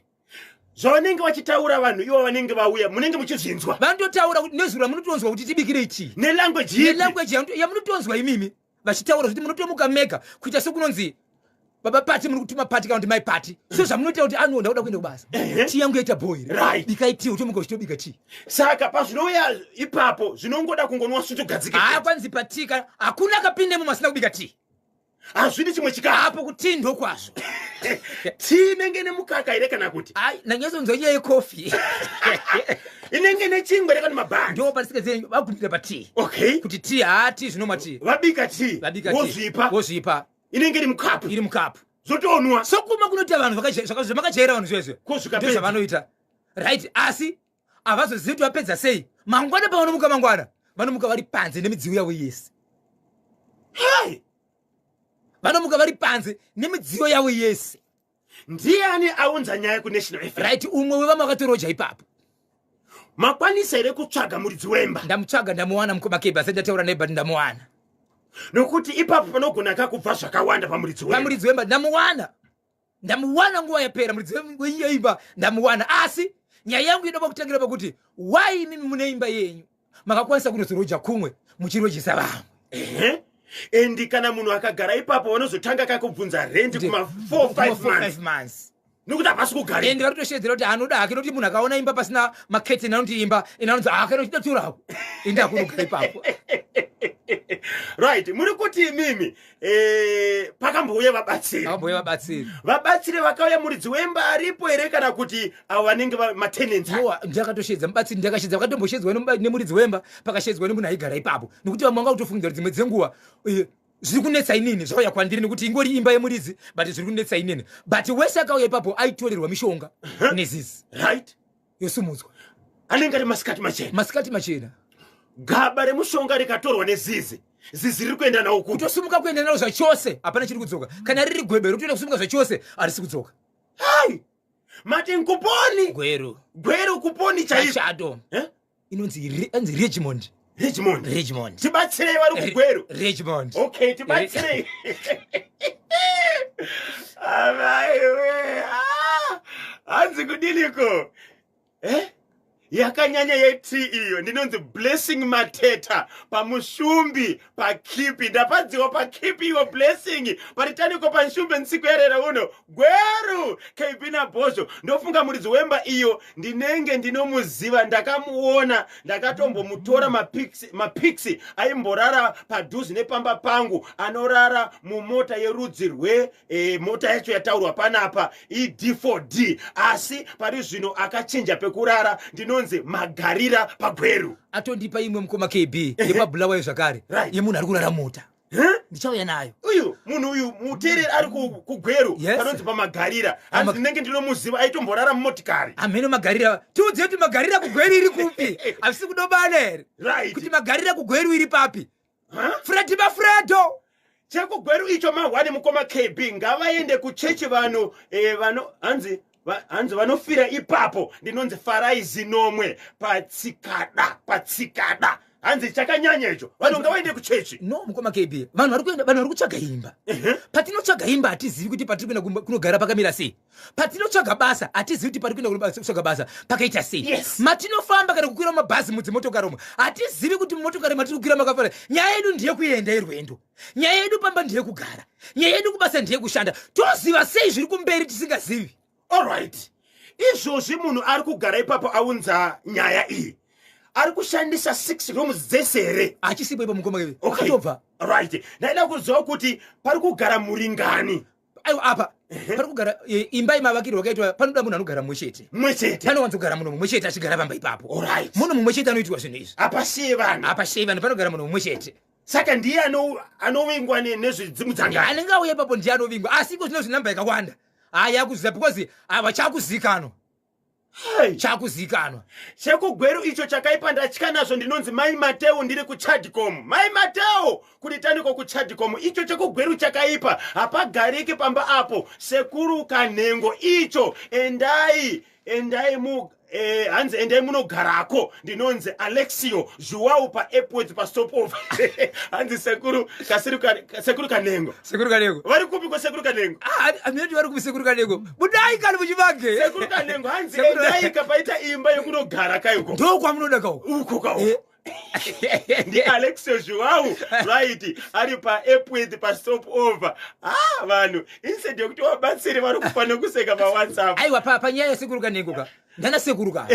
Zvavanenge vachitaura vanhu ivo vanenge vauya munenge muchizvinzwa. Vanotaura kuti nezura munotonzwa kuti tibikire ichi. Nelanguage yamunotonzwa imimi vachitaura kuti munotomuka mega kuita sekunonzi baba pati muri kutuma pati kana kuti mai pati. So zvamunoita kuti anonda kuda kuenda kubasa. Tea yangu yaita boil. Right. Bikai tea utomuka uchitobika tea. Saka pazvinouya ipapo zvinongoda kungonwa sutu gadzike. Kwanzi patika hakuna kapinde mumasina kubika tea. Hazvidi chimwe chikafu hapo kuti ndo kwazvo. Tea inenge nemukaka here kana kuti? Nanyazonzwa nyaya yekofi. Inenge nechingwa kana mabhandi. Ndo pasikazeni vakumbira pa tea. Okay. Kuti tea zvino tea. Vabika tea. Wozvipa. Inenge iri mukapu. Zotonwa. Sokuma kunoita vanhu zvamakajaira vanhu zvese. Kozvika zvavanoita. Right, asi avazozivi kuti vapedza sei. Mangwana pavanomuka mangwana vanomuka vari panze nemidziyo yavo yese. Hey! Vanomuka vari panze nemidziyo yavo yese. Ndiani aunza nyaya kuNational FM? Right, umwe wevama vakatoroja ipapo. Makwanisa here kutsvaga muridzi wemba? Ndamutsvaga ndamuwana mukoma keba sendataura naye but ndamuwana. Nokuti ipapo panogona kakubva zvakawanda pamuridzi wemba. Pamuridzi wemba ndamuwana nguva yapera muridzi weimba ndamuwana. Asi nyaya yangu inoba kutangira pakuti why mimi mune imba yenyu makakwanisa kunozoroja kumwe muchirojesa vamwe. Endi kana munhu akagara ipapo vanozotanga kakubvunza rent kuma 4-5 months. Nokuti hapasi kugara. Endi varitoshedzera kuti anoda hake noti munhu akaona imba pasina maketeni anoti imba inanonzi akainochida turako. Endi akunogara ipapo. Right, muri kuti mimi pakambouya vabatsiri. Vabatsiri vakauya muridzi wemba aripo here kana kuti avo vanenge matenants? Ndakatoshedza mubatsiri ndakashedza vakatomboshedzwa nemuridzi wemba pakashedzwa nemunhu aigara ipapo. Nokuti vamwe vanga kutofungira kuti dzimwe dzenguva zviri kunetsa inini zvauya kwandiri nekuti ingori imba yemuridzi but zviri kunetsa inini. But wese akauya ipapo aitorerwa mishonga nezizi. Right. Yosumudzwa. Anenge ari masikati machena. Gaba remushonga rikatorwa nezizi. Zizi riri kuenda nawo kuti kutosimuka kuenda nawo zvachose hapana chiri kudzoka. Kana riri gwebe rotoenda kusumuka zvachose harisi kudzoka. Hai! Martin kuponi. Gweru kuponi chaizvo. Shadow. Inonzi Regimond. Tibatsirei vari kugweru. Regimond. Okay, tibatsirei. Amaiwe. Hanzi kudiniko. Yakanyanya yeti iyo ndinonzi Blessing Mateta pamushumbi pakipi ndapadziwa pakipi iwo Blessing paritaniko panshumbi ntsiku yerera uno gweru kaipina bosho ndofunga muridzi wemba iyo ndinenge ndinomuziva ndakamuona ndakatombomutora mapixi aimborara padhuzi nepamba pangu anorara mumota yerudzi rwe mota yacho yataurwa panapa D4D asi pari zvino akachinja pekurara ndinonzi magarira pagweru. Atondipa imwe mukoma KB yepabulawayo zvakare yemunhu ari kurara mota. Ndichauya nayo. Munhu uyu mutereri ari kugweru panonzi pamagarira. Hanzi ndinenge ndinomuziva aitomborara mumotikari. Ameno magarira. Tiudziye kuti magarira kugweru iri kupi? Havisi kudobana here. Kuti magarira kugweru iri papi? Fredo. Chekugweru icho mahwani mukoma KB ngavaende kuchechi vanhu hanzi vanofira ipapo ndinonzi Faraizi nomwe patsikada hanzi chakanyanya icho vanhu ngavaende kuchechi. No mukoma KB vanhu vari kutsvaga imba. Patinotsvaga imba hatizivi kuti patiri kuenda kunogara pakamira sei. Patinotsvaga basa hatizivi kuti pari kuenda kutsvaga basa pakaita sei. Matinofamba kana kukwira mabhazi mudzimotokari umo hatizivi kuti mumotokari matiri kukwira makafara. Nyaya yedu ndiye kuenda irwendo. Nyaya yedu pamba ndiye kugara. Nyaya yedu kubasa ndiye kushanda. Toziva sei zviri kumberi tisingazivi. Alright. Izvozvi munhu ari kugara ipapo aunza nyaya iyi ari kushandisa 6 rooms dzesere achisipo ipo mukoma iwe okay. akatobva right ndaida kuziva kuti pari kugara muringani aiwa apa pari kugara imba imavakirwa wakaitwa panoda munhu anogara mumwechete panowanzogara munhu mumwechete achigara pamba ipapo right. munhu mumwechete anoitwa zvinhu izvi apashiye vanhu panogara munhu mumwechete saka ndiye anovingwa nezvidzimudzanga anenge auya ipapo ndiye anovingwa asi iko zvino zvinamba yakawanda haya kuziva because ava chakuzikanwa chakuzikanwa chekugweru icho chakaipa ndatya nazvo ndinonzi mai Mateo ndiri kuchadcom mai Mateo kuti taniko kuchadcom icho chekugweru chakaipa hapagariki pamba apo sekuru kanhengo icho endai hanzi endai munogarako ndinonzi Alexio Joao pa airport pa stopover hanzi sekuru kanhengo vari kupi kwa sekuru kanhengo ameti vari kupi sekuru kanhengo budai kani muchivage sekuru kanhengo hanzi endai kapaita imba yokunogara kaiko ndo kwamunoda kao uko kao ndi Alexio Joao right ari pa airport pa stopover vanhu instead yokuti wabatsiri vari kufanira kuseka pa WhatsApp aiwa panyaya sekuru kanhengo ka ndana sekuru ka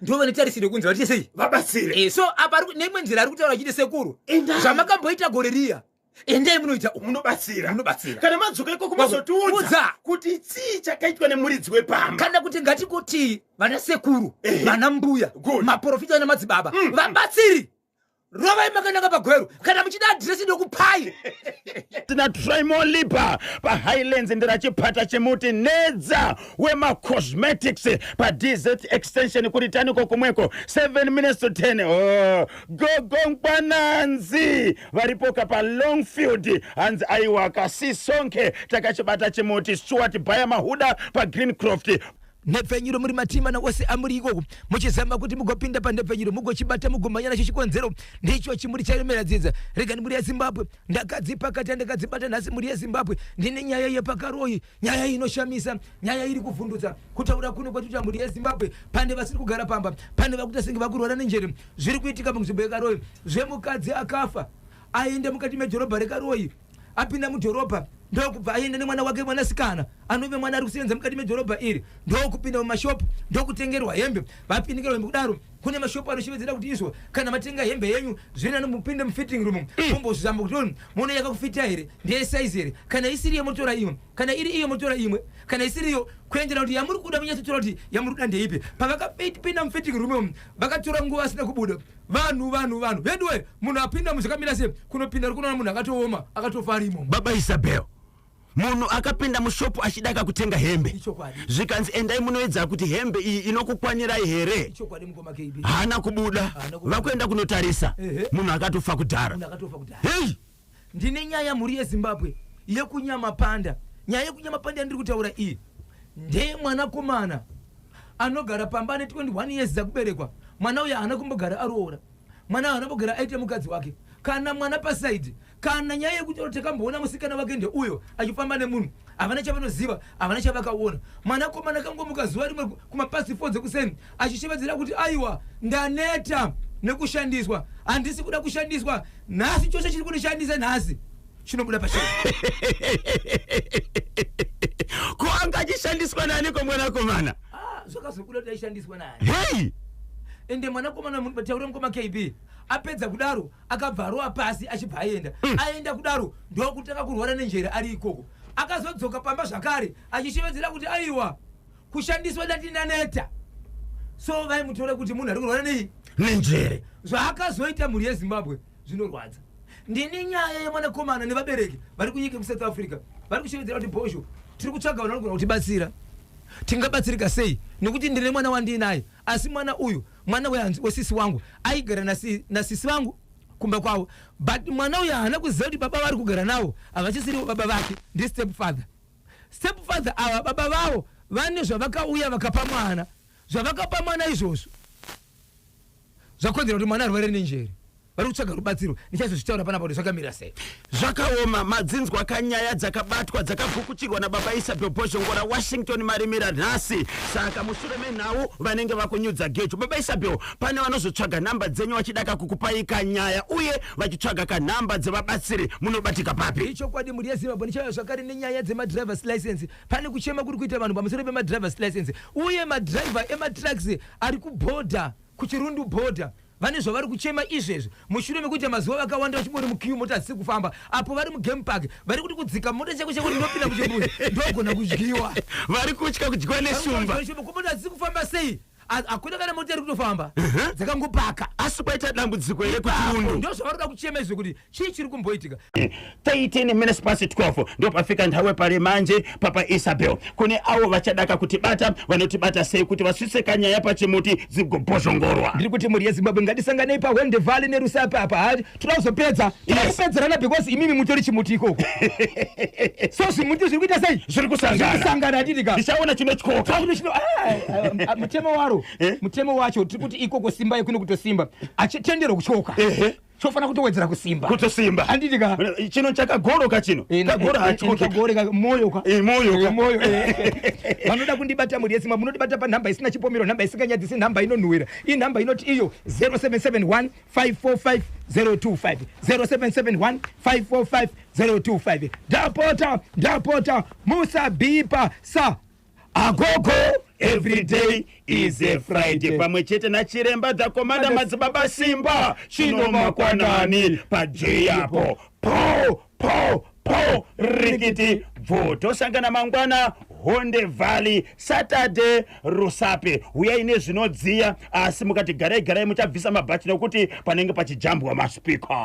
ndova netarisire kunzi vati sei vabatsire so apa neimwe nzira ari kutaura chiti sekuru zvamakamboita gore riya endai munoita munobatsira kana madzoka iko kumazotiudza kuti chii chakaitwa nemuridzi wepamba kana kuti ngatikuti vana sekuru vana mbuya maprofita namadzibaba vabatsiri rovai makananga pagweru kana muchida adhiresi ndokupai tina trimolipa pahighlands ndirachipata chemuti nedza wemacosmetics padz extension kuti taniko kumweko 7 minutes to 10 gogonkwananzi varipoka palongfield hanzi aiwa kasisonke takachibata chemuti Stuart Baya Mahuda paGreencroft nepfenyuro muri matima na wose amuri ikoko muchizama kuti mugopinda pandepfenyuro mugochibata mugomanyana chichikonzero ndicho chimuri chairemera dzidza regani muri yeZimbabwe ndakadzipakata ndakadzibata nhasi muri yeZimbabwe ndine nyaya yepakaroyi nyaya inoshamisa nyaya iri kuvhundutsa kutaura kuno kwatuti muri yeZimbabwe pande vasiri kugara pamba pande vakuita senge vakurwara nenjere zviri kuitika munzvimbo yekaroyi zvemukadzi akafa aende mukati medhorobha rekaroyi apinda mudhorobha ndokubva aenda nemwana wake mwanasikana anove mwana ari kusenza mukati medhorobha iri ndokupinda mumashopu ndokutengerwa hembe vapindikerwa hembe kudaro kune mashopu anoshevedzera kuti izvo kana matenga hembe yenyu zvino anomupinde mufitting room mumbozvizamba kuti muone yakakufita here ndeyesaizi here kana isiri iyo motora imwe kana iri iyo motora imwe kana isiriyo kuendera kuti yamuri kuda munyatsotora kuti yamuri kuda ndeipi pavakapinda mufitting room vakatora nguva asina kubuda vanhu veduwe munhu apinda muzvakamira sei kunopinda ri kunoona munhu akatooma akatofa ari imomo baba Isabel munhu akapinda mushopu achidaka kutenga hembe zvikanzi endai munoedza kuti hembe iyi inokukwanirai here hana kubuda vakuenda kunotarisa munhu akatofa kudhara hei ndine nyaya muri yeZimbabwe yekunyamapanda nyaya yekunyamapanda ndiri kutaura iyi ndeye mwanakomana anogara pamba ane 21 years dzakuberekwa mwana uyu haana kumbogara aroora mwana haana kumbogara aite mukadzi wake kana mwana pasaidi kana nyaya yekuti takamboona musikana wake ndeuyo achifamba nemunhu havana chavanoziva havana chavakaona mwanakomana kangomuka zuva rimwe kumapasi 4 dzekuseni achishevedzera kuti aiwa ndaneta nekushandiswa handisi kuda kushandiswa nhasi chose chiri kunishandisa nhasi chinobuda pachino ko anga achishandiswa nani ko mwanakomana zvakazokuda kuti aishandiswa nani hei ende mwanakomana taura mukoma KB apedza kudaro akabvarowa pasi achibva aenda aenda kudaro ndokutaka kurwara nenjere ari ikoko akazodzoka pamba zvakare achishevedzera kuti aiwa kushandiswa ndatinaneta so vaimutore kuti munhu ari kurwara nei nenjere zvaakazoita mhuri yeZimbabwe zvinorwadza ndine nyaya yemwanakomana nevabereki vari kunyika kuSouth Africa vari kushevedzera kuti bhosho tiri kutsvaga vanogona kutibatsira tingabatsirika sei nekuti ndine mwana wandinaye asi mwana uyu mwana wesisi wangu aigara nasisi wangu kumba kwavo but mwana uyu haana kuziva kuti baba vari kugara navo havachisiriwo baba vake ndi stepfather ava baba vavo vane zvavakauya vakapa mwana zvavakapa mwana izvozvo zvakonzera kuti mwana arware nenjere vari kutsvaga rubatsiro ndichazozvitaura panapa kuti zvakamira sei zvakaoma madzinzwa kanyaya dzakabatwa dzakagukuchirwa nababa Isabel Bozhongora Washington marimira nhasi saka mushure menhau vanenge vakunyudza gecho baba Isabel pane vanozotsvaga nhamba dzenyu vachidaka kukupai kanyaya uye vachitsvaga kanhamba dzevabatsiri munobatika papi ichokwadi muri yeZimbabwe ndichauya zvakare nenyaya dzemadrivers license pane kuchema kuri kuita vanhu pamusoro pemadrivers license uye madriver ematrucks ari kubhodha kuchirundu bhodha vane zvavari kuchema izvezvo mushure mekuti mazuva vakawanda vachingori mukiyu mota hadzisi kufamba apo vari mugame park vari kuti kudzika mota cheko chekuti ndopinda muchimbuzi ndogona kudyiwa vari kutya kudyiwa neshumba mota hadzisi kufamba sei hakuna kana mota iri kutofamba dzakangopaka asi kwaita dambudziko here kuti rundu ndo zvavari kuda kuchema izvo kuti chii chiri kumboitika 13 minutes past 12 ndo pafika nthawe pale manje papa Isabel kune avo vachadaka kutibata vanotibata sei kuti vasvitse kanyaya pachimuti dzigobhozhongorwa ndiri kuti mhuri yeZimbabwe ngatisanganei paWende Valley neRusape apa hati toda kuzopedza tikupedzerana because imimi mutori chimuti ikoko so zvimuti zviri kuita sei zviri kusangana atitika ndichaona chinotyoka mutemo waro mutemo wacho tiri kuti ikoko simba yekuno kutosimba achitendero kuchoka chofana kutowedzera kutosimba handitika chino chakagoroka chino kagoro hachikagoreka moyo moyo vanoda kundibata mhuri yeZimbabwe munodibata panhamba isina chipomero nhamba isinganyadzisi nhamba inonhuhwira iyi nhamba inoti iyo 0771 545 025 0771 545 025 ndapota musabhipa sa agogo every day is a Friday pamwe chete nachiremba dzakomanda madzibaba Simba chino makwanani pajeyapo po rikiti bvoto sangana mangwana Wende Valley Saturday Rusape uyai nezvinodziya asi mukati garai muchabvisa mabhachi nekuti panenge pachijambwa maspika